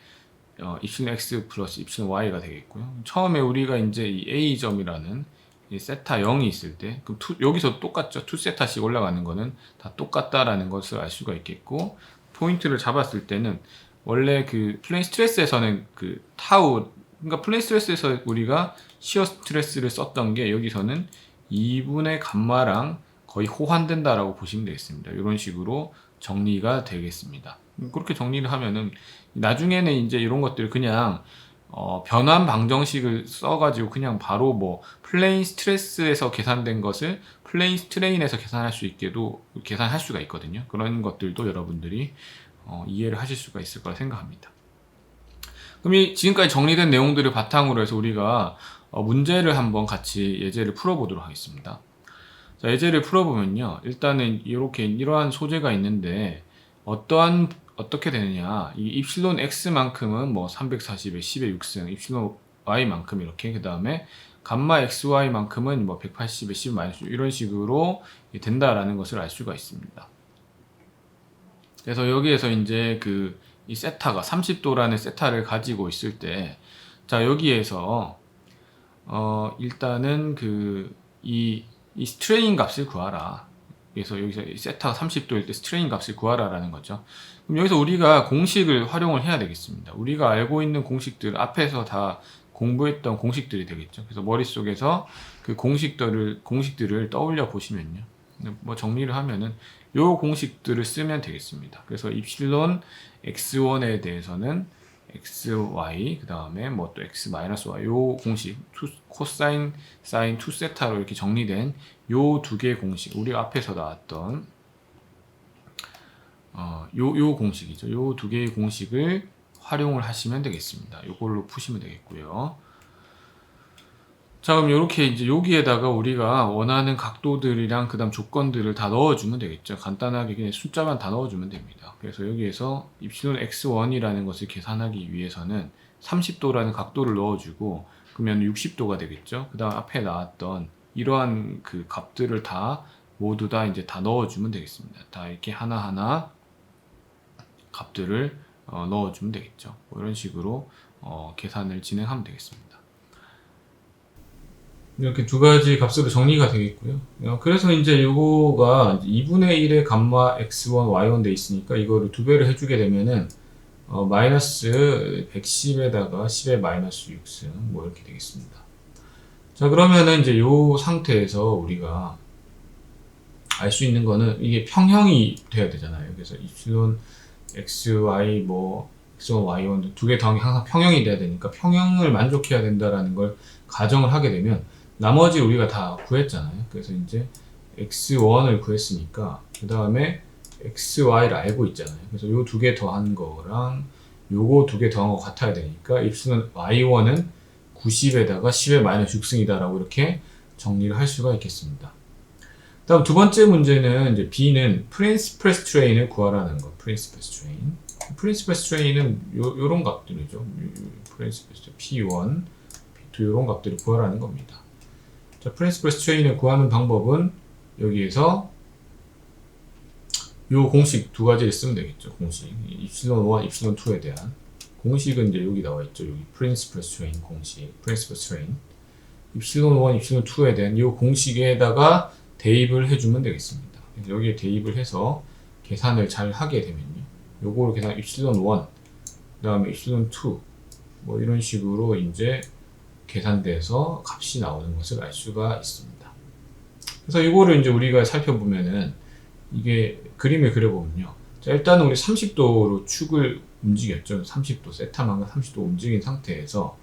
입실론 x 플러스 입실론 y가 되겠고요. 처음에 우리가 이제 이 a점이라는 이 세타 0이 있을 때, 그럼 여기서 똑같죠. 2세타씩 올라가는 거는 다 똑같다라는 것을 알 수가 있겠고, 포인트를 잡았을 때는 원래 그 플레인 스트레스에서는 그 타우, 그러니까 플레인 스트레스에서 우리가 시어 스트레스를 썼던 게 여기서는 2분의 감마랑 거의 호환된다라고 보시면 되겠습니다. 이런 식으로 정리가 되겠습니다. 그렇게 정리를 하면은 나중에는 이제 이런 것들 그냥 변환 방정식을 써가지고 그냥 바로 뭐 플레인 스트레스에서 계산된 것을 플레인 스트레인에서 계산할 수 있게도 계산할 수가 있거든요. 그런 것들도 여러분들이 이해를 하실 수가 있을 거라 생각합니다. 그럼 이 지금까지 정리된 내용들을 바탕으로 해서 우리가 문제를 한번 같이 예제를 풀어보도록 하겠습니다. 자, 예제를 풀어보면요. 일단은 이러한 소재가 있는데 어떠한 어떻게 되느냐? 이 입실론 x만큼은 뭐 340에 10의 6승, 입실론 y만큼 이렇게 그 다음에 감마 xy만큼은 뭐 180에 10 마이너스 이런 식으로 된다라는 것을 알 수가 있습니다. 그래서 여기에서 이제 이 세타가 30도라는 세타를 가지고 있을 때, 자 여기에서 일단은 이 스트레인 값을 구하라. 그래서 여기서 세타가 30도일 때 스트레인 값을 구하라라는 거죠. 그럼 여기서 우리가 공식을 활용을 해야 되겠습니다. 우리가 알고 있는 공식들 앞에서 다 공부했던 공식들이 되겠죠. 그래서 머릿속에서 그 공식들을 떠올려 보시면요. 뭐 정리를 하면은 요 공식들을 쓰면 되겠습니다. 그래서 입실론 x1에 대해서는 xy 그 다음에 뭐 또 x-y 요 공식 코사인 사인 2세타로 이렇게 정리된 요 두 개의 공식, 우리 앞에서 나왔던 요 공식이죠. 요 두 개의 공식을 활용을 하시면 되겠습니다. 요걸로 푸시면 되겠고요. 자, 그럼 이렇게 이제 여기에다가 우리가 원하는 각도들이랑 그 다음 조건들을 다 넣어주면 되겠죠. 간단하게 그냥 숫자만 다 넣어주면 됩니다. 그래서 여기에서 입실론 x1이라는 것을 계산하기 위해서는 30도라는 각도를 넣어주고, 그러면 60도가 되겠죠. 그 다음 앞에 나왔던 이러한 그 값들을 다 모두 다 이제 다 넣어주면 되겠습니다. 다 이렇게 하나하나 값들을 넣어주면 되겠죠. 뭐 이런 식으로 계산을 진행하면 되겠습니다. 이렇게 두 가지 값으로 정리가 되겠고요. 그래서 이제 요거가 2분의 1의 감마 x1, y1 돼 있으니까 이거를 두 배를 해주게 되면은 마이너스 110에다가 10의 마이너스 6승 뭐 이렇게 되겠습니다. 자, 그러면은 이제 요 상태에서 우리가 알 수 있는 거는 이게 평형이 돼야 되잖아요. 그래서 입실론 xy 뭐 x1, y1 두 개 더하기 항상 평형이 돼야 되니까 평형을 만족해야 된다라는 걸 가정을 하게 되면 나머지 우리가 다 구했잖아요. 그래서 이제 x1을 구했으니까 그 다음에 xy를 알고 있잖아요. 그래서 요 두 개 더한 거랑 요거 두 개 더한 거 같아야 되니까 입술은 y1은 90에다가 10의 마이너스 6승이다 라고 이렇게 정리를 할 수가 있겠습니다. 다음 두 번째 문제는 이제 B는 프린시플 스트레인을 구하라는 거. 프린시플 스트레인. 프린시플 스트레인은 요런 값들이죠. 프린시플 스트레인 P1, P2 요런 값들을 구하라는 겁니다. 자, 프린시플 스트레인을 구하는 방법은 여기에서 요 공식 두 가지를 쓰면 되겠죠. 공식. 입실론 1, 입실론 2에 대한 공식은 이제 여기 나와 있죠. 여기 프린시플 스트레인 공식. 프린시플 스트레인. 입실론 1, 입실론 2에 대한 이 공식에다가 대입을 해주면 되겠습니다. 여기에 대입을 해서 계산을 잘 하게 되면요. 요거를 계산 입실론 1, 그 다음에 입실론 2, 뭐 이런 식으로 이제 계산돼서 값이 나오는 것을 알 수가 있습니다. 그래서 이거를 이제 우리가 살펴보면은 이게 그림을 그려보면요. 자, 일단은 우리 30도로 축을 움직였죠. 30도, 세타만큼 30도 움직인 상태에서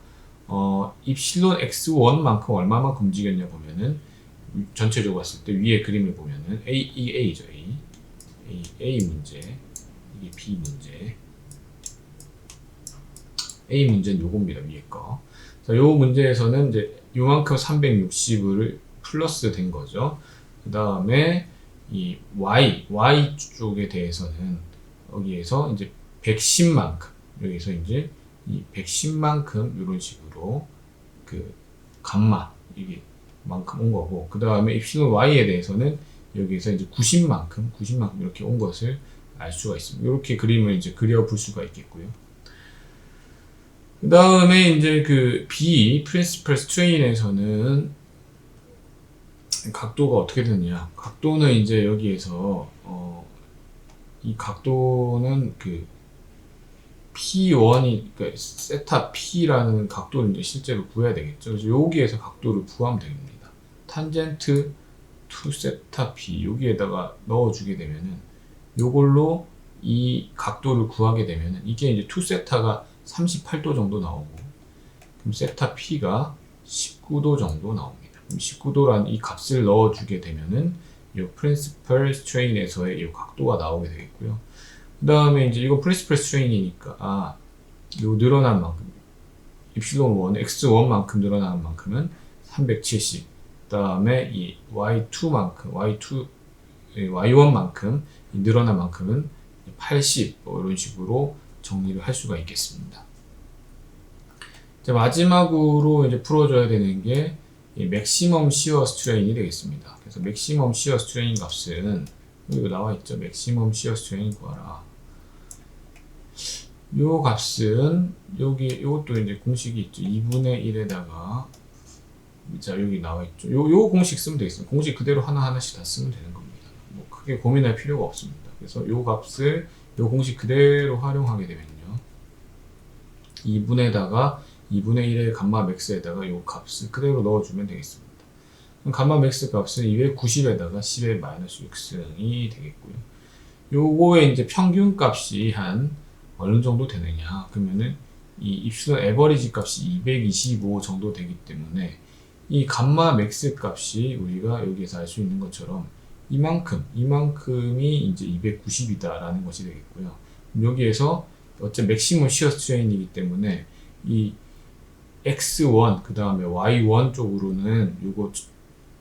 입실론 x1만큼 얼마만큼 움직였냐 보면은 전체적으로 봤을 때 위에 그림을 보면은 이게 A죠. A 문제, 이게 B 문제. A 문제는 요겁니다. 위에 거. 자, 요 문제에서는 이제 요만큼 360을 플러스 된 거죠. 그 다음에 이 Y 쪽에 대해서는 여기에서 이제 110만큼, 여기서 이제 이 110만큼 이런 식으로 그 감마 이게 만큼 온 거고, 그 다음에 입실론 y에 대해서는 여기에서 이제 90만큼 이렇게 온 것을 알 수가 있습니다. 이렇게 그림을 이제 그려볼 수가 있겠고요. 그 다음에 이제 그 B 프린시플 스트레인에서는 각도가 어떻게 되느냐? 각도는 이제 여기에서 이 각도는 그 P1이 그러니까 세타 P라는 각도를 이제 실제로 구해야 되겠죠. 그래서 여기에서 각도를 구하면 됩니다. 탄젠트 2 세타 P 여기에다가 넣어주게 되면은 요걸로 이 각도를 구하게 되면은 이게 이제 2 세타가 38도 정도 나오고, 그럼 세타 P가 19도 정도 나옵니다. 그럼 19도란 이 값을 넣어주게 되면은 이 프린시플 스트레인에서의 이 각도가 나오게 되겠고요. 그 다음에 이제 이거 프린시플 스트레인이니까 요 늘어난 만큼 입실론 1 x1만큼 늘어나는 만큼은 370. 그 다음에 이 y2만큼 y1만큼 늘어난 만큼은 80 뭐 이런 식으로 정리를 할 수가 있겠습니다. 이제 마지막으로 이제 풀어줘야 되는 게 이 맥시멈 시어 스트레인이 되겠습니다. 그래서 맥시멈 시어 스트레인 값은 여기 나와 있죠. 맥시멈 시어 스트레인 구하라. 요 값은 여기 요것도 이제 공식이 있죠. 2분의 1에다가 자 여기 나와 있죠. 요 공식 쓰면 되겠습니다. 공식 그대로 하나하나씩 다 쓰면 되는 겁니다. 뭐 크게 고민할 필요가 없습니다. 그래서 요 값을 요 공식 그대로 활용하게 되면요. 2분에다가 2분의 1의 감마 맥스에다가 요 값을 그대로 넣어주면 되겠습니다. 그럼 감마 맥스 값은 290에다가 10의 마이너스 6승이 되겠고요. 요거의 이제 평균 값이 한 어느 정도 되느냐 그러면은 이 입실론 에버리지 값이 225 정도 되기 때문에 이 감마 맥스 값이 우리가 여기에서 알 수 있는 것처럼 이만큼이 이제 290이다라는 것이 되겠고요. 여기에서 어차피 맥시멈 시어 스트레인이기 때문에 이 x1 그 다음에 y1 쪽으로는 요거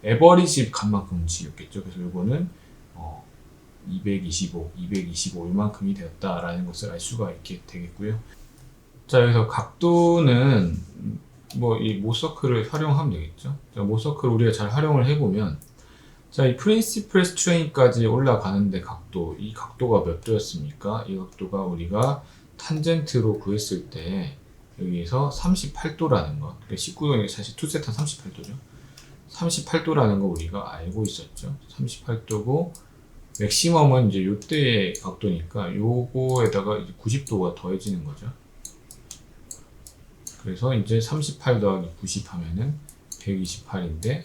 에버리지 값만큼치였겠죠. 그래서 요거는 225 이만큼이 되었다라는 것을 알 수가 있게 되겠고요. 자 여기서 각도는 뭐 이 모서클을 활용하면 되겠죠. 자, 모서클 우리가 잘 활용을 해보면 자 이 프린시플 스트레인까지 올라가는데 이 각도가 몇 도였습니까? 이 각도가 우리가 탄젠트로 구했을 때 여기에서 38도라는 것. 그러니까 19도는 사실 2세타 38도죠. 38도라는 거 우리가 알고 있었죠. 38도고 맥시멈은 이제 요때의 각도니까 요거에다가 이제 90도가 더해지는 거죠. 그래서 이제 38 더하기 90 하면은 128인데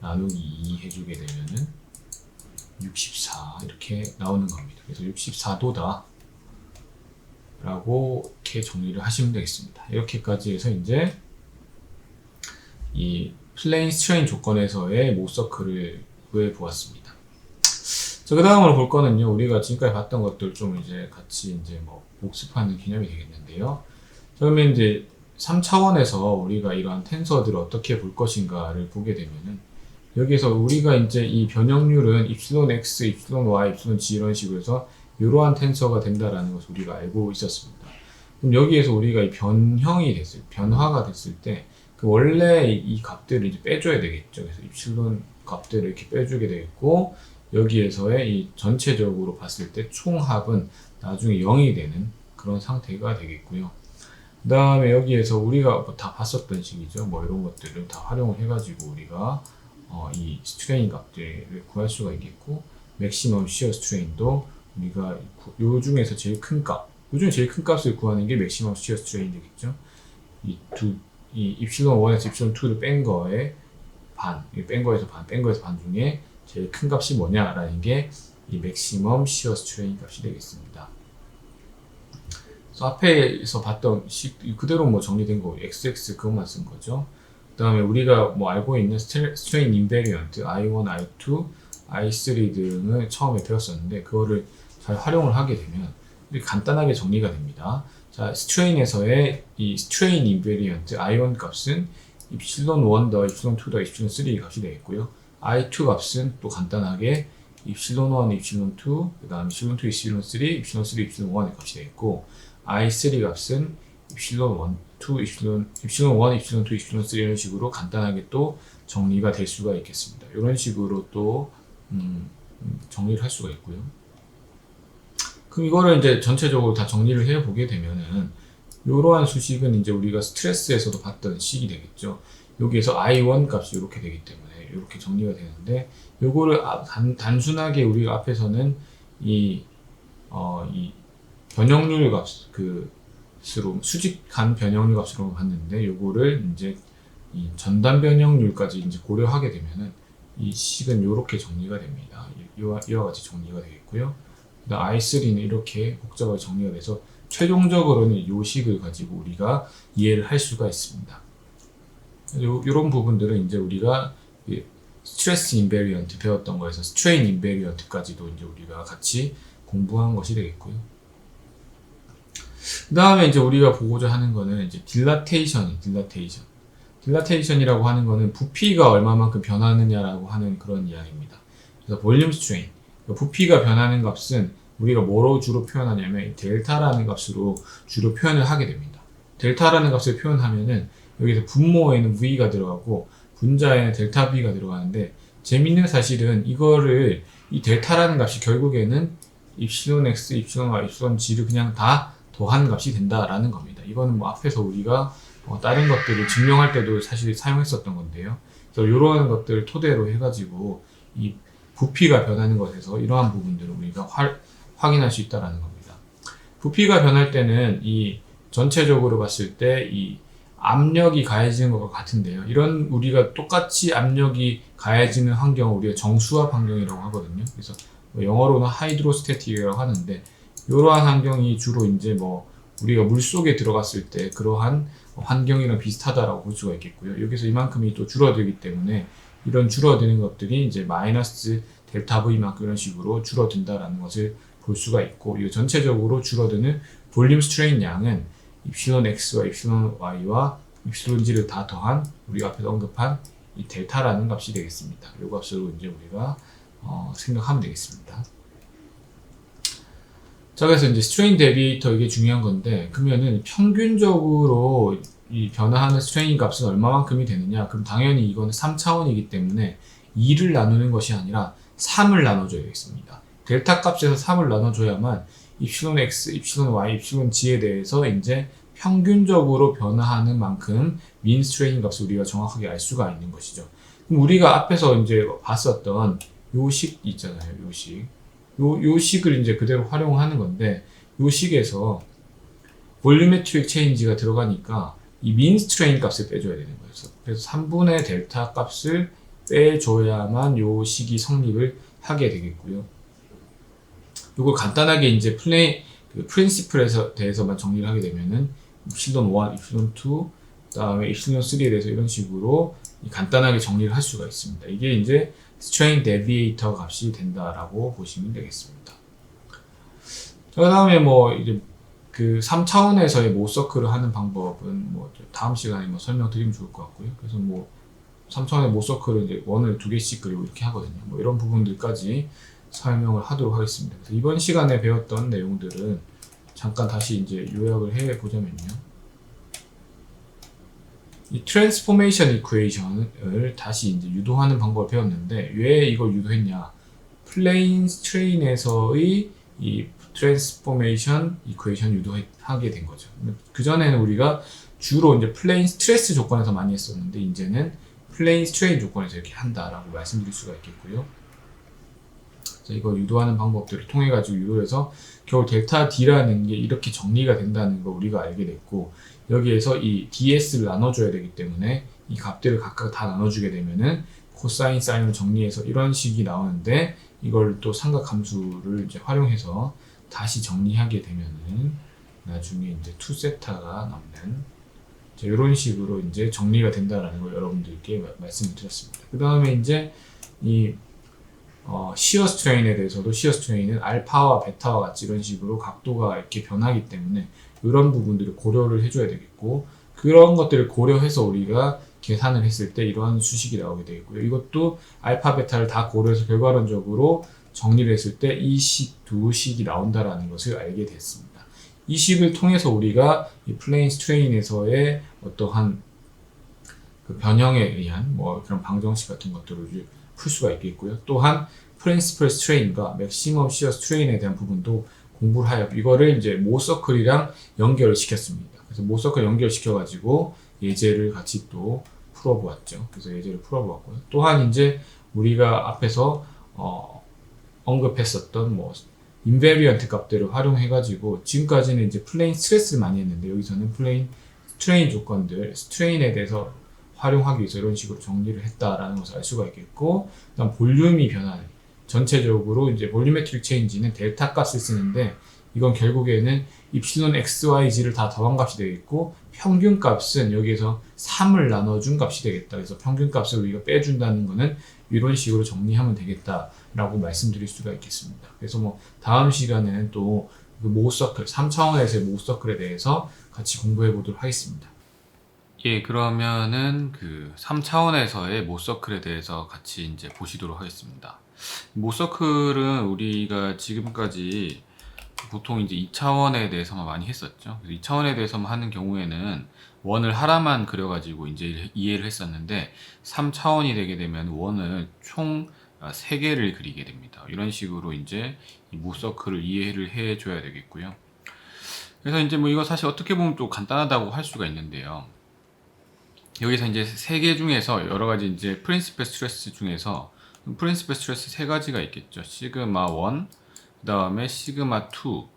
나누기 2 해주게 되면은 64 이렇게 나오는 겁니다. 그래서 64도다 라고 이렇게 정리를 하시면 되겠습니다. 이렇게까지 해서 이제 이 플레인 스트레인 조건에서의 모서클을 구해 보았습니다. 자, 그 다음으로 볼 거는요, 우리가 지금까지 봤던 것들 좀 이제 같이 이제 뭐 복습하는 개념이 되겠는데요. 그러면 이제 3차원에서 우리가 이러한 텐서들을 어떻게 볼 것인가를 보게 되면은 여기서 우리가 이제 이 변형률은 입실론 x, 입실론 y, 입실론 g 이런 식으로 해서 이러한 텐서가 된다라는 것을 우리가 알고 있었습니다. 그럼 여기에서 우리가 이 변화가 됐을 때 그 원래 이 값들을 이제 빼줘야 되겠죠. 그래서 입실론 값들을 이렇게 빼주게 되겠고 여기에서의 이 전체적으로 봤을 때 총합은 나중에 0이 되는 그런 상태가 되겠고요. 그 다음에 여기에서 우리가 뭐다 봤었던 식이죠. 뭐 이런 것들을 다 활용을 해가지고 우리가 이 스트레인 값들을 구할 수가 있겠고 맥시멈 시어 스트레인도 우리가 요 중에서 제일 큰 값, 요 중에 제일 큰 값을 구하는 게 맥시멈 시어 스트레인 되겠죠. 이 입실론 1에서 입실론 2를 뺀 거에 뺀 거에서 반 중에 제일 큰 값이 뭐냐라는 게 이 맥시멈 시어 스트레인 값이 되겠습니다. 그래서 앞에서 봤던 그대로 뭐 정리된 거 XX 그것만 쓴 거죠. 그 다음에 우리가 뭐 알고 있는 스트레인 인베리언트 I1, I2, I3 등을 처음에 배웠었는데 그거를 잘 활용을 하게 되면 간단하게 정리가 됩니다. 자, 스트레인에서의 이 스트레인 인베리언트 I1 값은 입실론 1 더 입실론 2 더 입실론 3 값이 되겠고요. I2 값은 또 간단하게 입실론 1, 입실론 2, 그 다음 입실론 2, 입실론 3, 입실론 3, 입실론 1의 값이 되겠고 I3 값은 입실론 1, 2, 입실론 1, 입실론 2, 입실론 3 이런 식으로 간단하게 또 정리가 될 수가 있겠습니다. 이런 식으로 또 정리를 할 수가 있고요. 그럼 이거를 이제 전체적으로 다 정리를 해 보게 되면은 이러한 수식은 이제 우리가 스트레스에서도 봤던 식이 되겠죠. 여기에서 I1 값이 이렇게 되기 때문에 이렇게 정리가 되는데 요거를 단순하게 우리가 앞에서는 이 변형률 값으로 수직한 변형률 값으로 봤는데 요거를 이제 이 전단 변형률까지 이제 고려하게 되면은 이 식은 이렇게 정리가 됩니다. 이와 같이 정리가 되겠고요. 그다음 I3는 이렇게 복잡하게 정리가 돼서 최종적으로는 이 식을 가지고 우리가 이해를 할 수가 있습니다. 이런 부분들은 이제 우리가 스트레스 인베리언트 배웠던 거에서 스트레인 인베리언트까지도 이제 우리가 같이 공부한 것이 되겠고요. 그 다음에 이제 우리가 보고자 하는 거는 이제 딜라테이션이라고 하는 거는 부피가 얼마만큼 변하느냐라고 하는 그런 이야기입니다. 그래서 볼륨 스트레인, 부피가 변하는 값은 우리가 뭐로 주로 표현하냐면 이 델타라는 값으로 주로 표현을 하게 됩니다. 델타라는 값을 표현하면은 여기서 분모에는 v가 들어가고 분자에는 델타 v가 들어가는데, 재밌는 사실은 이거를 이 델타라는 값이 결국에는 입실론 x, 입실론 y, 입실론 g를 그냥 다 더한 값이 된다라는 겁니다. 이거는 뭐 앞에서 우리가 다른 것들을 증명할 때도 사실 사용했었던 건데요. 그래서 이러한 것들을 토대로 해가지고 이 부피가 변하는 것에서 이러한 부분들을 우리가 확인할 수 있다라는 겁니다. 부피가 변할 때는 이 전체적으로 봤을 때 이 압력이 가해지는 것과 같은데요. 이런 우리가 똑같이 압력이 가해지는 환경을 우리가 정수압 환경이라고 하거든요. 그래서 영어로는 하이드로스태틱이라고 하는데, 이러한 환경이 주로 이제 뭐 우리가 물 속에 들어갔을 때 그러한 환경이랑 비슷하다라고 볼 수가 있겠고요. 여기서 이만큼이 또 줄어들기 때문에 이런 줄어드는 것들이 이제 마이너스 델타 V만큼 이런 식으로 줄어든다라는 것을 볼 수가 있고, 이 전체적으로 줄어드는 볼륨 스트레인 양은 입실론 X와 입실론 Y와 입실론 G를 다 더한 우리가 앞에서 언급한 이 델타라는 값이 되겠습니다. 이 값으로 이제 우리가 생각하면 되겠습니다. 자, 그래서 이제 스트레인 데비에이터 이게 중요한 건데, 그러면은 평균적으로 이 변화하는 스트레인 값은 얼마만큼이 되느냐? 그럼 당연히 이거는 3차원이기 때문에 2를 나누는 것이 아니라 3을 나눠줘야 되겠습니다. 델타 값에서 3을 나눠줘야만 입실론 x, 입실론 y, 입실론 g에 대해서 이제 평균적으로 변화하는 만큼 민 스트레인 값을 우리가 정확하게 알 수가 있는 것이죠. 그럼 우리가 앞에서 이제 봤었던 요 식 있잖아요. 요 식. 요 식을 이제 그대로 활용하는 건데, 요 식에서 볼륨메트릭 체인지가 들어가니까 이 민 스트레인 값을 빼줘야 되는 거예요. 그래서 3분의 델타 값을 빼줘야만 요 식이 성립을 하게 되겠고요. 이걸 간단하게 이제 프린시플에 대해서만 정리를 하게 되면은 입실론 1, 입실론 2, 그다음에 입실론 3에 대해서 이런 식으로 간단하게 정리를 할 수가 있습니다. 이게 이제 스트레인 데비에이터 값이 된다라고 보시면 되겠습니다. 그 다음에 뭐 이제 그 3차원에서의 모서클을 하는 방법은 뭐 다음 시간에 뭐 설명드리면 좋을 것 같고요. 그래서 뭐 3차원의 모서클을 이제 원을 2개씩 그리고 이렇게 하거든요. 뭐 이런 부분들까지 설명을 하도록 하겠습니다. 그래서 이번 시간에 배웠던 내용들은 잠깐 다시 이제 요약을 해 보자면요. 이 트랜스포메이션 이퀘이션을 다시 이제 유도하는 방법을 배웠는데, 왜 이걸 유도했냐? 플레인 스트레인에서의 이 트랜스포메이션 이퀘이션 유도하게 된 거죠. 그전에는 우리가 주로 이제 플레인 스트레스 조건에서 많이 했었는데, 이제는 플레인 스트레인 조건에서 이렇게 한다라고 말씀드릴 수가 있겠고요. 이거 유도하는 방법들을 통해 가지고 유도해서 겨우 델타 D라는 게 이렇게 정리가 된다는 거 우리가 알게 됐고, 여기에서 이 DS를 나눠줘야 되기 때문에 이 값들을 각각 다 나눠주게 되면은 코사인, 사인을 정리해서 이런 식이 나오는데, 이걸 또 삼각함수를 이제 활용해서 다시 정리하게 되면은 나중에 이제 2세타가 남는 이런 식으로 이제 정리가 된다라는 걸 여러분들께 말씀을 드렸습니다. 그 다음에 이제 이 시어 스트레인에 대해서도, 시어 스트레인은 알파와 베타와 같이 이런 식으로 각도가 이렇게 변하기 때문에 이런 부분들을 고려를 해줘야 되겠고, 그런 것들을 고려해서 우리가 계산을 했을 때 이러한 수식이 나오게 되겠고요. 이것도 알파, 베타를 다 고려해서 결과론적으로 정리를 했을 때 이 식, 두 식이 나온다라는 것을 알게 됐습니다. 이 식을 통해서 우리가 이 플레인 스트레인에서의 어떠한 그 변형에 의한 뭐 그런 방정식 같은 것들을 풀 수가 있겠고요. 또한 프린시플 스트레인과 맥시멈 시어 스트레인에 대한 부분도 공부를 하여 이거를 이제 모서클이랑 연결을 시켰습니다. 그래서 모서클 연결시켜 가지고 예제를 같이 또 풀어보았죠. 그래서 예제를 풀어보았고요. 또한 이제 우리가 앞에서 언급했었던 뭐 인베리언트 값들을 활용해 가지고 지금까지는 이제 플레인 스트레스를 많이 했는데, 여기서는 플레인 스트레인 조건들, 스트레인에 대해서 활용하기 위해서 이런 식으로 정리를 했다라는 것을 알 수가 있겠고, 그다음 볼륨이 변하는, 전체적으로 이제 볼륨메트릭 체인지는 델타 값을 쓰는데, 이건 결국에는 입실론 x, y, g를 다 더한 값이 되겠고, 평균 값은 여기에서 3을 나눠준 값이 되겠다. 그래서 평균 값을 우리가 빼준다는 거는 이런 식으로 정리하면 되겠다라고 말씀드릴 수가 있겠습니다. 그래서 뭐 다음 시간에는 또 그 모서클, 3차원에서의 모서클에 대해서 같이 공부해 보도록 하겠습니다. 예, 그러면은 그 3차원에서의 모서클에 대해서 같이 이제 보시도록 하겠습니다. 모서클은 우리가 지금까지 보통 이제 2차원에 대해서만 많이 했었죠. 그래서 2차원에 대해서만 하는 경우에는 원을 하나만 그려가지고 이제 이해를 했었는데 3차원이 되게 되면 원을 총 3개를 그리게 됩니다. 이런 식으로 이제 이 모서클을 이해를 해줘야 되겠고요. 그래서 이제 뭐 이거 사실 어떻게 보면 또 간단하다고 할 수가 있는데요. 여기서 이제 3개 중에서 여러 가지 이제 프린시플 스트레스 중에서 프린시플 스트레스 3가지가 있겠죠. 시그마 1, 그 다음에 시그마 2,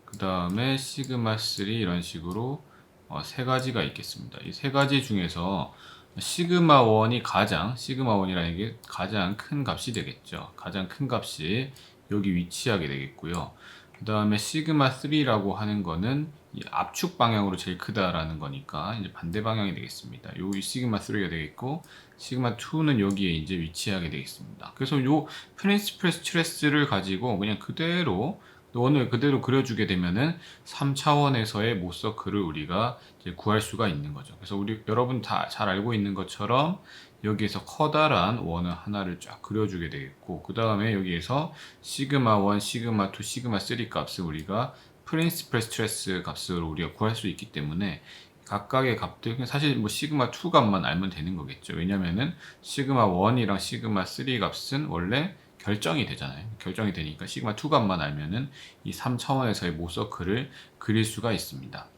그 다음에 시그마 3 이런 식으로 3가지가 있겠습니다. 이 3가지 중에서 시그마 1이 시그마 1이라는 게 가장 큰 값이 되겠죠. 가장 큰 값이 여기 위치하게 되겠고요. 그 다음에 시그마 3라고 하는 거는 이 압축 방향으로 제일 크다라는 거니까 이제 반대 방향이 되겠습니다. 요 시그마 3가 되겠고 시그마 2는 여기에 이제 위치하게 되겠습니다. 그래서 요 프린시플 스트레스를 가지고 그냥 그대로 원을 그대로 그려주게 되면은 3차원에서의 모서클을 우리가 이제 구할 수가 있는 거죠. 그래서 우리 여러분 다 잘 알고 있는 것처럼 여기에서 커다란 원을 하나를 쫙 그려주게 되겠고 그 다음에 여기에서 시그마 1, 시그마 2, 시그마 3 값을 우리가 프린시플 스트레스 값으로 우리가 구할 수 있기 때문에 각각의 값들 사실 뭐 시그마 2 값만 알면 되는 거겠죠. 왜냐면은 시그마 1이랑 시그마 3 값은 원래 결정이 되잖아요. 결정이 되니까 시그마 2 값만 알면은 이 3차원에서의 모서클을 그릴 수가 있습니다.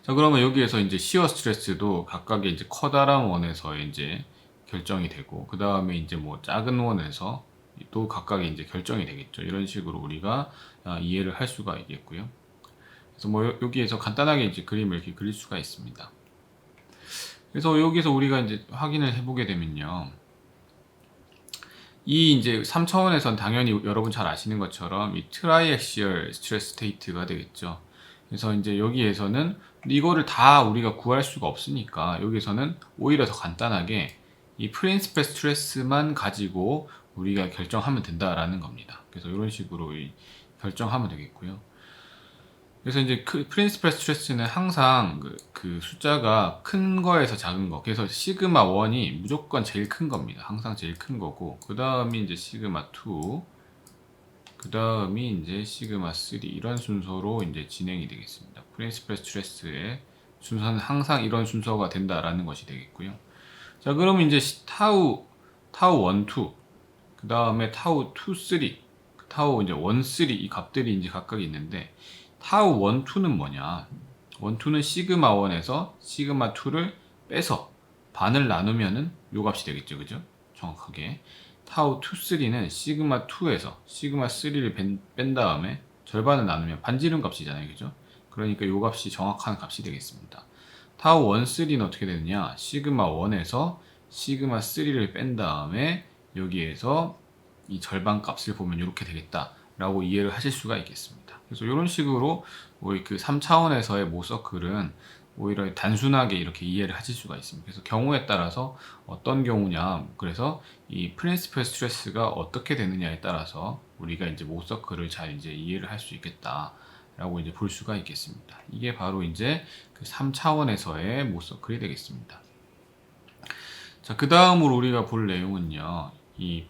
자, 그러면 여기에서 이제 시어 스트레스도 각각의 이제 커다란 원에서 이제 결정이 되고, 그 다음에 이제 뭐 작은 원에서 또 각각의 이제 결정이 되겠죠. 이런 식으로 우리가 이해를 할 수가 있겠고요. 그래서 뭐 여기에서 간단하게 이제 그림을 이렇게 그릴 수가 있습니다. 그래서 여기서 우리가 이제 확인을 해보게 되면요. 이 이제 3차원에선 당연히 여러분 잘 아시는 것처럼 이 트라이액시얼 스트레스 스테이트가 되겠죠. 그래서 이제 여기에서는 이거를 다 우리가 구할 수가 없으니까 여기서는 오히려 더 간단하게 이 프린시플 스트레스만 가지고 우리가 결정하면 된다라는 겁니다. 그래서 이런 식으로 결정하면 되겠고요. 그래서 이제 프린시플 스트레스는 항상 그 숫자가 큰 거에서 작은 거. 그래서 시그마 1이 무조건 제일 큰 겁니다. 항상 제일 큰 거고. 그 다음이 이제 시그마 2. 그 다음이 이제 시그마 3. 이런 순서로 이제 진행이 되겠습니다. 프린시플 스트레스의 순서는 항상 이런 순서가 된다라는 것이 되겠고요. 자, 그러면 이제 타우 1, 2. 그 다음에 타우 2, 3. 타우 이제 1, 3. 이 값들이 이제 각각 있는데, 타우 1, 2는 뭐냐? 1, 2는 시그마 1에서 시그마 2를 빼서 반을 나누면은 요 값이 되겠죠. 그죠? 정확하게. 타우 2, 3는 시그마 2에서 시그마 3를 뺀 다음에 절반을 나누면 반지름 값이잖아요. 그죠? 그러니까 요 값이 정확한 값이 되겠습니다. 타우 1, 3는 어떻게 되느냐? 시그마 1에서 시그마 3를 뺀 다음에 여기에서 이 절반 값을 보면 이렇게 되겠다라고 이해를 하실 수가 있겠습니다. 그래서 이런 식으로 그 3차원에서의 모서클은 오히려 단순하게 이렇게 이해를 하실 수가 있습니다. 그래서 경우에 따라서 어떤 경우냐, 그래서 이 프린시플 스트레스가 어떻게 되느냐에 따라서 우리가 이제 모서클을 잘 이제 이해를 할 수 있겠다라고 이제 볼 수가 있겠습니다. 이게 바로 이제 그 3차원에서의 모서클이 되겠습니다. 자, 그 다음으로 우리가 볼 내용은요, 이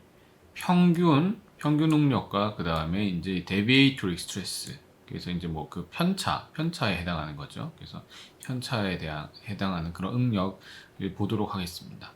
평균 응력과 그 다음에 이제 데비에이토릭 스트레스. 그래서 이제 뭐 그 편차에 해당하는 거죠. 그래서 편차에 해당하는 그런 응력을 보도록 하겠습니다.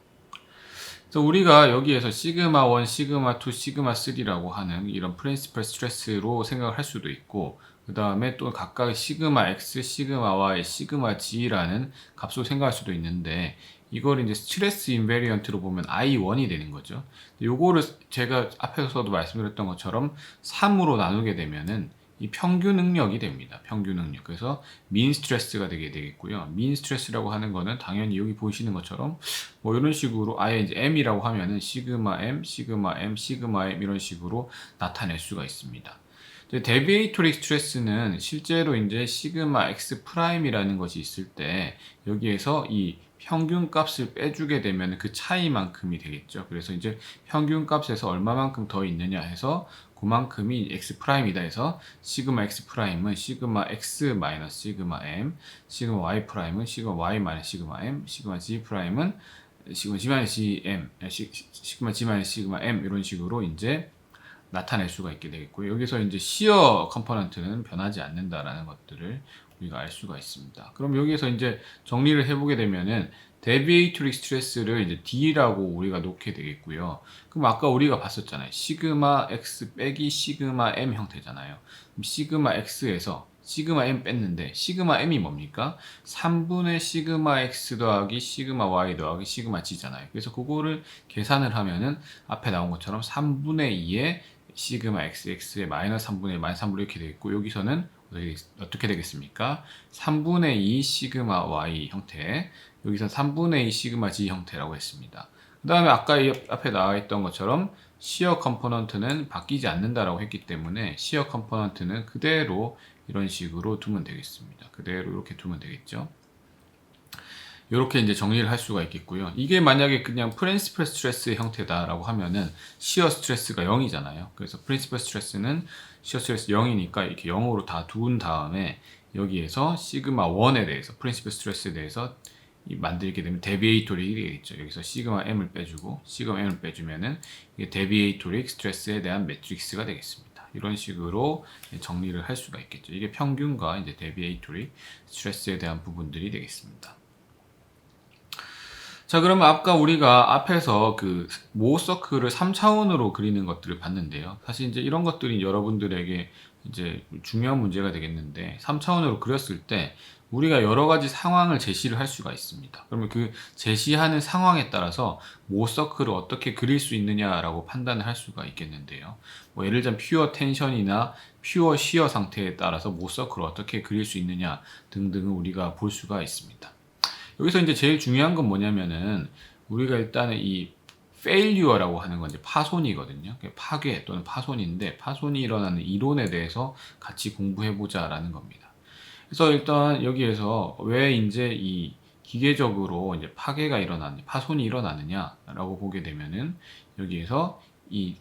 그래서 우리가 여기에서 시그마 1, 시그마 2, 시그마 3라고 하는 이런 프린시플 스트레스로 생각을 할 수도 있고, 그 다음에 또 각각 시그마 X, 시그마 Y, 시그마 G라는 값으로 생각할 수도 있는데, 이걸 이제 스트레스 인베리언트로 보면 I1이 되는 거죠. 요거를 제가 앞에서도 말씀드렸던 것처럼 3으로 나누게 되면은 이 평균 응력이 됩니다. 평균 응력. 그래서 민 스트레스가 되겠고요. 민 스트레스라고 하는 거는 당연히 여기 보시는 것처럼 뭐 이런 식으로 아예 이제 M이라고 하면은 시그마 M, 시그마 M, 시그마 M 이런 식으로 나타낼 수가 있습니다. 데비에이토릭 스트레스는 실제로 이제 시그마 X 프라임이라는 것이 있을 때 여기에서 이 평균 값을 빼주게 되면 그 차이만큼이 되겠죠. 그래서 이제 평균 값에서 얼마만큼 더 있느냐 해서 그만큼이 x 프라임이다 해서 시그마 x 프라임은 시그마 x 마이너스 시그마 m, 시그마 y 프라임은 시그마 y 마이너스 시그마 m, 시그마 g 프라임은 시그마 G 마이너스 M, 시그마 G 마이너스 시그마 M 이런 식으로 이제 나타낼 수가 있게 되겠고요. 여기서 이제 시어 컴포넌트는 변하지 않는다라는 것들을 우리가 알 수가 있습니다. 그럼 여기에서 이제 정리를 해보게 되면은 데비에이토릭 스트레스를 이제 D라고 우리가 놓게 되겠고요. 그럼 아까 우리가 봤었잖아요. 시그마 X 빼기 시그마 M 형태잖아요. 그럼 시그마 X에서 시그마 M 뺐는데 시그마 M이 뭡니까? 3분의 시그마 X 더하기 시그마 Y 더하기 시그마 G잖아요. 그래서 그거를 계산을 하면은 앞에 나온 것처럼 3분의 2의 시그마 XX의 마이너스 3분의 마이너스 3분의 이렇게 되겠고 여기서는 어떻게 되겠습니까? 3분의 2 시그마 Y 형태, 여기서 3분의 2 시그마 G 형태라고 했습니다. 그 다음에 아까 이 앞에 나와 있던 것처럼 시어 컴포넌트는 바뀌지 않는다라고 했기 때문에 시어 컴포넌트는 그대로 이런 식으로 두면 되겠습니다. 그대로 이렇게 두면 되겠죠. 이렇게 이제 정리를 할 수가 있겠고요. 이게 만약에 그냥 프린시플 스트레스 형태다라고 하면은 시어 스트레스가 0이잖아요. 그래서 프린시플 스트레스는 시어 스트레스 0이니까 이렇게 0으로 다 두은 다음에 여기에서 시그마 1에 대해서 프린시플 스트레스에 대해서 만들게 되면 데비에이토릭이 되겠죠. 여기서 시그마 m을 빼주고 시그마 m을 빼주면은 이게 데비에이토릭 스트레스에 대한 매트릭스가 되겠습니다. 이런 식으로 정리를 할 수가 있겠죠. 이게 평균과 이제 데비에이토릭 스트레스에 대한 부분들이 되겠습니다. 자, 그러면 아까 우리가 앞에서 그 모 서클을 3차원으로 그리는 것들을 봤는데요. 사실 이제 이런 것들이 여러분들에게 이제 중요한 문제가 되겠는데 3차원으로 그렸을 때 우리가 여러 가지 상황을 제시를 할 수가 있습니다. 그러면 그 제시하는 상황에 따라서 모 서클을 어떻게 그릴 수 있느냐라고 판단을 할 수가 있겠는데요. 뭐 예를 들면 퓨어 텐션이나 퓨어 시어 상태에 따라서 모 서클을 어떻게 그릴 수 있느냐 등등을 우리가 볼 수가 있습니다. 여기서 이제 제일 중요한 건 뭐냐면은 우리가 일단은 이 failure라고 하는 건 이제 파손이거든요. 파괴 또는 파손인데 파손이 일어나는 이론에 대해서 같이 공부해보자라는 겁니다. 그래서 일단 여기에서 왜 이제 이 기계적으로 이제 파괴가 일어나느냐, 파손이 일어나느냐라고 보게 되면은 여기에서 이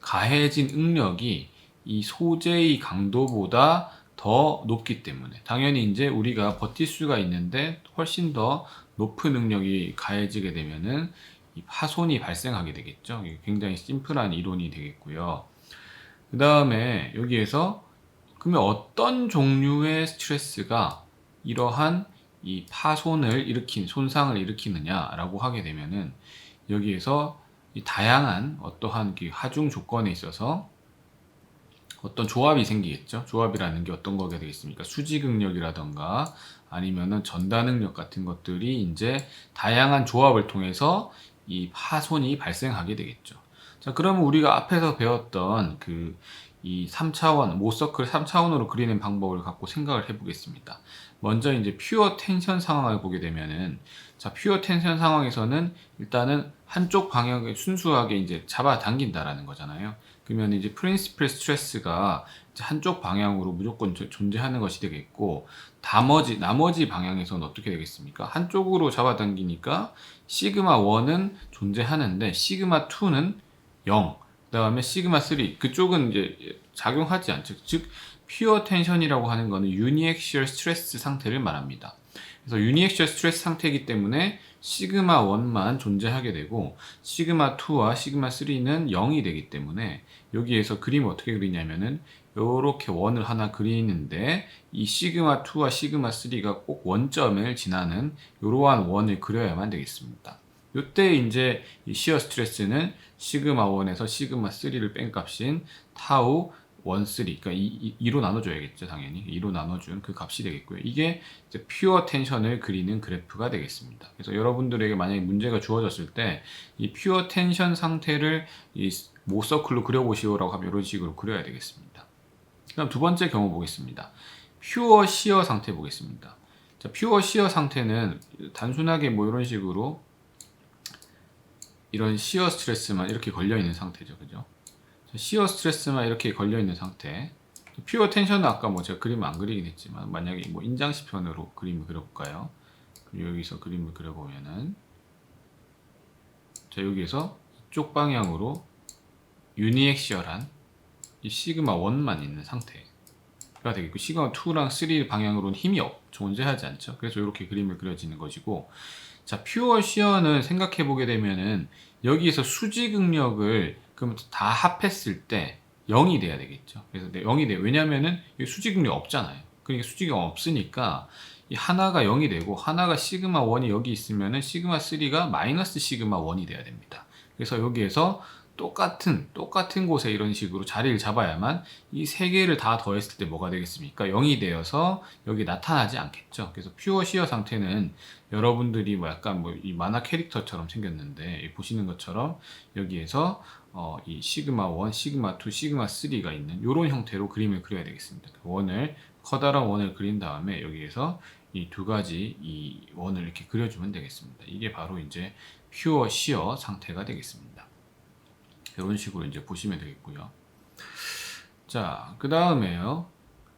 가해진 응력이 이 소재의 강도보다 더 높기 때문에 당연히 이제 우리가 버틸 수가 있는데 훨씬 더 높은 능력이 가해지게 되면은 이 파손이 발생하게 되겠죠. 이게 굉장히 심플한 이론이 되겠고요. 그 다음에 여기에서 그러면 어떤 종류의 스트레스가 이러한 이 파손을 일으킨 손상을 일으키느냐라고 하게 되면은 여기에서 이 다양한 어떠한 그 하중 조건에 있어서 어떤 조합이 생기겠죠. 조합이라는 게 어떤 거가 되겠습니까? 수직응력이라던가 아니면은 전단응력 같은 것들이 이제 다양한 조합을 통해서 이 파손이 발생하게 되겠죠. 자, 그러면 우리가 앞에서 배웠던 그 이 3차원, 모서클 3차원으로 그리는 방법을 갖고 생각을 해보겠습니다. 먼저 이제 퓨어 텐션 상황을 보게 되면은 자, 퓨어 텐션 상황에서는 일단은 한쪽 방향을 순수하게 이제 잡아당긴다라는 거잖아요. 그러면 이제 프린시플 스트레스가 이제 한쪽 방향으로 무조건 존재하는 것이 되겠고 나머지 방향에서는 어떻게 되겠습니까? 한쪽으로 잡아당기니까 시그마 1은 존재하는데 시그마 2는 0. 그다음에 시그마 3 그쪽은 이제 작용하지 않죠. 즉 퓨어 텐션이라고 하는 거는 유니액시얼 스트레스 상태를 말합니다. 그래서 유니액시얼 스트레스 상태이기 때문에 시그마 1만 존재하게 되고 시그마 2와 시그마 3는 0이 되기 때문에 여기에서 그림을 어떻게 그리냐면은 요렇게 원을 하나 그리는데 이 시그마 2와 시그마 3가 꼭 원점을 지나는 이러한 원을 그려야만 되겠습니다. 요때 이제 이 시어 스트레스는 시그마 1에서 시그마 3를 뺀 값인 타우 1, 3, 그러니까 2로 나눠줘야겠죠, 당연히. 2로 나눠준 그 값이 되겠고요. 이게 이제 퓨어 텐션을 그리는 그래프가 되겠습니다. 그래서 여러분들에게 만약에 문제가 주어졌을 때 이 퓨어 텐션 상태를 이 모서클로 그려보시오라고 하면 이런 식으로 그려야 되겠습니다. 그럼 두 번째 경우 보겠습니다. 퓨어 시어 상태 보겠습니다. 자, 퓨어 시어 상태는 단순하게 뭐 이런 식으로 이런 시어 스트레스만 이렇게 걸려있는 상태죠. 그죠? 시어 스트레스만 이렇게 걸려있는 상태. 퓨어 텐션은 아까 뭐 제가 그림을 안 그리긴 했지만 만약에 뭐 인장시편으로 그림을 그려볼까요? 여기서 그림을 그려보면은 자, 여기에서 이쪽 방향으로 유니액시얼한 이 시그마 1만 있는 상태가 되겠고 시그마 2랑 3 방향으로는 힘이 존재하지 않죠. 그래서 이렇게 그림을 그려지는 것이고 자, 퓨어 시어는 생각해 보게 되면은 여기에서 수직 응력을 그럼 다 합했을 때 0이 돼야 되겠죠. 그래서 0이 돼요. 왜냐면은 여기 수직 응력 없잖아요. 그러니까 수직이 없으니까 이 하나가 0이 되고 하나가 시그마 1이 여기 있으면은 시그마 3가 마이너스 시그마 1이 돼야 됩니다. 그래서 여기에서 똑같은 곳에 이런 식으로 자리를 잡아야만 이 세 개를 다 더했을 때 뭐가 되겠습니까? 0이 되어서 여기 나타나지 않겠죠. 그래서 퓨어 시어 상태는 여러분들이 뭐 약간 뭐 이 만화 캐릭터처럼 생겼는데 보시는 것처럼 여기에서 이 시그마 1, 시그마 2, 시그마 3가 있는 이런 형태로 그림을 그려야 되겠습니다. 원을 커다란 원을 그린 다음에 여기에서 이 두 가지 이 원을 이렇게 그려주면 되겠습니다. 이게 바로 이제 퓨어 시어 상태가 되겠습니다. 이런 식으로 이제 보시면 되겠고요. 자, 그 다음에요.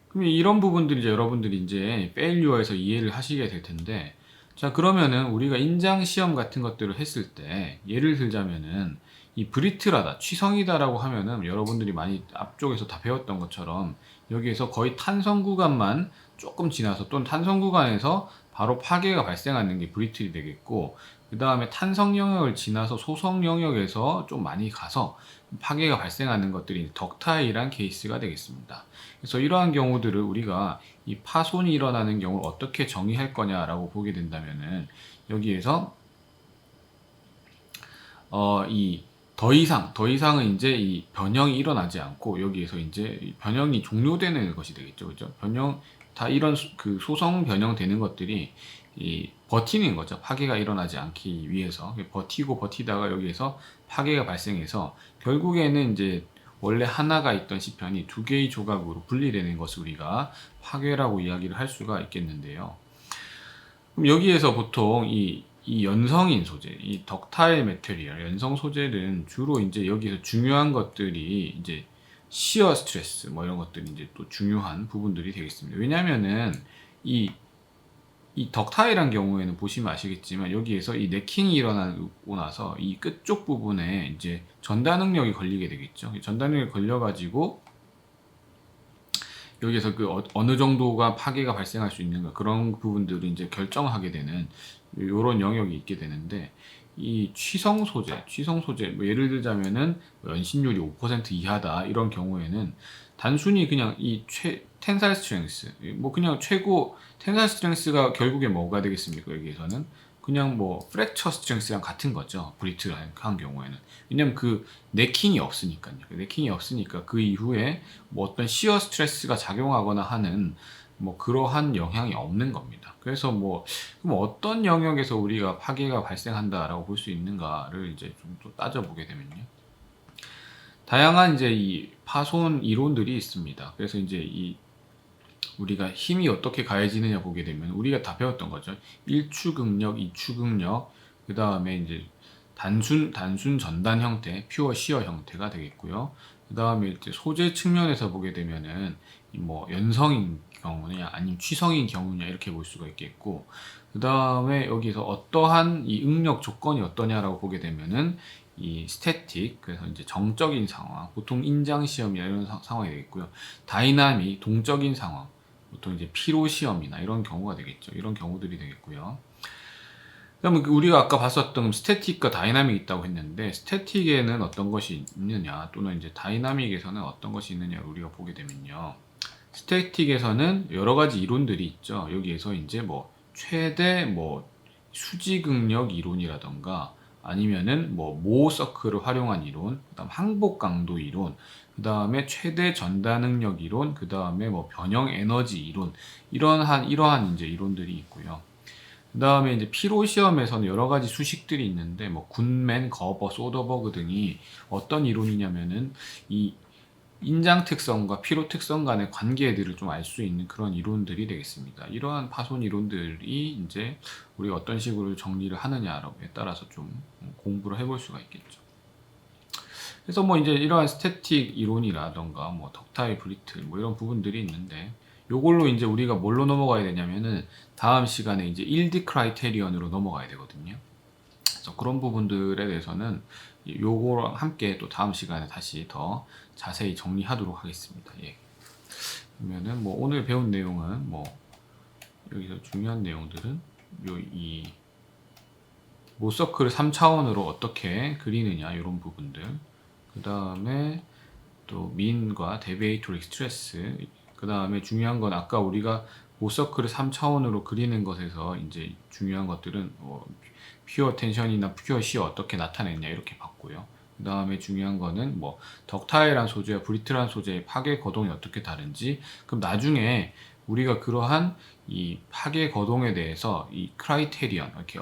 그럼 이런 부분들이 이제 여러분들이 이제 페일유어에서 이해를 하시게 될 텐데, 자, 그러면은 우리가 인장 시험 같은 것들을 했을 때, 예를 들자면은 이 브리트라다, 취성이다라고 하면은 여러분들이 많이 앞쪽에서 다 배웠던 것처럼 여기에서 거의 탄성 구간만 조금 지나서 또는 탄성 구간에서 바로 파괴가 발생하는 게 브리틀이 되겠고, 그 다음에 탄성 영역을 지나서 소성 영역에서 좀 많이 가서 파괴가 발생하는 것들이 덕타일한 케이스가 되겠습니다. 그래서 이러한 경우들을 우리가 이 파손이 일어나는 경우를 어떻게 정의할 거냐라고 보게 된다면은 여기에서 이 더 이상은 이제 이 변형이 일어나지 않고 여기에서 이제 이 변형이 종료되는 것이 되겠죠, 그죠? 변형 다 이런 그 소성 변형되는 것들이 이 버티는 거죠. 파괴가 일어나지 않기 위해서 버티고 버티다가 여기에서 파괴가 발생해서 결국에는 이제 원래 하나가 있던 시편이 두 개의 조각으로 분리되는 것을 우리가 파괴라고 이야기를 할 수가 있겠는데요. 그럼 여기에서 보통 이 연성인 소재, 이 덕타일 매테리얼, 연성 소재는 주로 이제 여기서 중요한 것들이 이제 시어 스트레스 뭐 이런 것들이 이제 또 중요한 부분들이 되겠습니다. 왜냐면은 이 덕타일한 경우에는 보시면 아시겠지만 여기에서 이 네킹이 일어나고 나서 이 끝쪽 부분에 이제 전단 응력이 걸리게 되겠죠. 전단 응력이 걸려가지고 여기에서 그 어느 정도가 파괴가 발생할 수 있는가 그런 부분들을 이제 결정하게 되는 이런 영역이 있게 되는데 이 취성 소재 뭐 예를 들자면은 연신율이 5% 이하다 이런 경우에는 단순히 그냥 이 텐사일 스트렝스 뭐 그냥 최고 텐사일 스트렝스가 결국에 뭐가 되겠습니까? 여기에서는 그냥 뭐 프랙처 스트렝스랑 같은 거죠. 브리틀한 경우에는. 왜냐면 그 네킹이 없으니까요. 네킹이 없으니까 그 이후에 뭐 어떤 시어 스트레스가 작용하거나 하는 뭐 그러한 영향이 없는 겁니다. 그래서 뭐 그럼 어떤 영역에서 우리가 파괴가 발생한다라고 볼 수 있는가를 이제 좀 또 따져보게 되면요. 다양한 이제 이 파손 이론들이 있습니다. 그래서 이제 이 우리가 힘이 어떻게 가해지느냐 보게 되면 우리가 다 배웠던 거죠. 1축 응력, 2축 응력, 그 다음에 이제 단순 전단 형태, 퓨어 시어 형태가 되겠고요. 그 다음에 이제 소재 측면에서 보게 되면은 뭐 연성인 경우냐 아니면 취성인 경우냐 이렇게 볼 수가 있겠고, 그 다음에 여기서 어떠한 이 응력 조건이 어떠냐라고 보게 되면은 이 스태틱, 그래서 이제 정적인 상황, 보통 인장 시험이나 이런 상황이 되겠고요. 다이나믹, 동적인 상황, 보통 이제 피로 시험이나 이런 경우가 되겠죠. 이런 경우들이 되겠고요. 그러면 우리가 아까 봤었던 스태틱과 다이나믹이 있다고 했는데 스태틱에는 어떤 것이 있느냐 또는 이제 다이나믹에서는 어떤 것이 있느냐를 우리가 보게 되면요. 스태틱에서는 여러 가지 이론들이 있죠. 여기에서 이제 뭐 최대 뭐 수직응력 이론이라던가 아니면은 뭐 모 서클을 활용한 이론, 그다음 항복 강도 이론, 그다음에 최대 전단 응력 이론, 그다음에 뭐 변형 에너지 이론 이러한 이제 이론들이 있고요. 그다음에 이제 피로 시험에서는 여러 가지 수식들이 있는데 뭐 굿맨, 거버, 소더버그 등이 어떤 이론이냐면은 이 인장 특성과 피로 특성 간의 관계들을 좀 알 수 있는 그런 이론들이 되겠습니다. 이러한 파손 이론들이 이제 우리가 어떤 식으로 정리를 하느냐에 따라서 좀 공부를 해볼 수가 있겠죠. 그래서 뭐 이제 이러한 스태틱 이론이라던가 뭐 덕타일 브리틀 뭐 이런 부분들이 있는데 요걸로 이제 우리가 뭘로 넘어가야 되냐면은 다음 시간에 이제 일드 크라이테리언으로 넘어가야 되거든요. 그래서 그런 부분들에 대해서는 요거랑 함께 또 다음 시간에 다시 더 자세히 정리하도록 하겠습니다. 예. 그러면은 뭐 오늘 배운 내용은 뭐 여기서 중요한 내용들은 요 이 모서클을 3차원으로 어떻게 그리느냐 이런 부분들. 그 다음에 또 민과 데비에이토릭 스트레스. 그 다음에 중요한 건 아까 우리가 모서클을 3차원으로 그리는 것에서 이제 중요한 것들은 퓨어 텐션이나 퓨어 시어 어떻게 나타내냐 이렇게 봤고요. 그 다음에 중요한 거는 뭐 덕타일한 소재와 브리틀한 소재의 파괴 거동이 어떻게 다른지. 그럼 나중에 우리가 그러한 이 파괴 거동에 대해서 이 크라이테리언 이렇게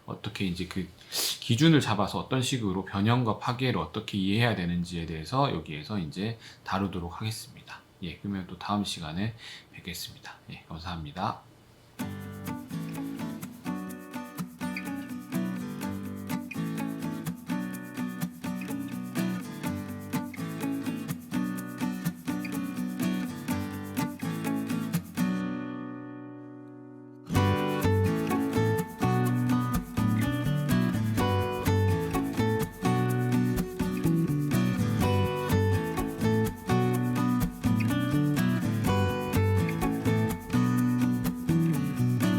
어떻게 이제 그 기준을 잡아서 어떤 식으로 변형과 파괴를 어떻게 이해해야 되는지에 대해서 여기에서 이제 다루도록 하겠습니다. 예, 그러면 또 다음 시간에 뵙겠습니다. 예, 감사합니다.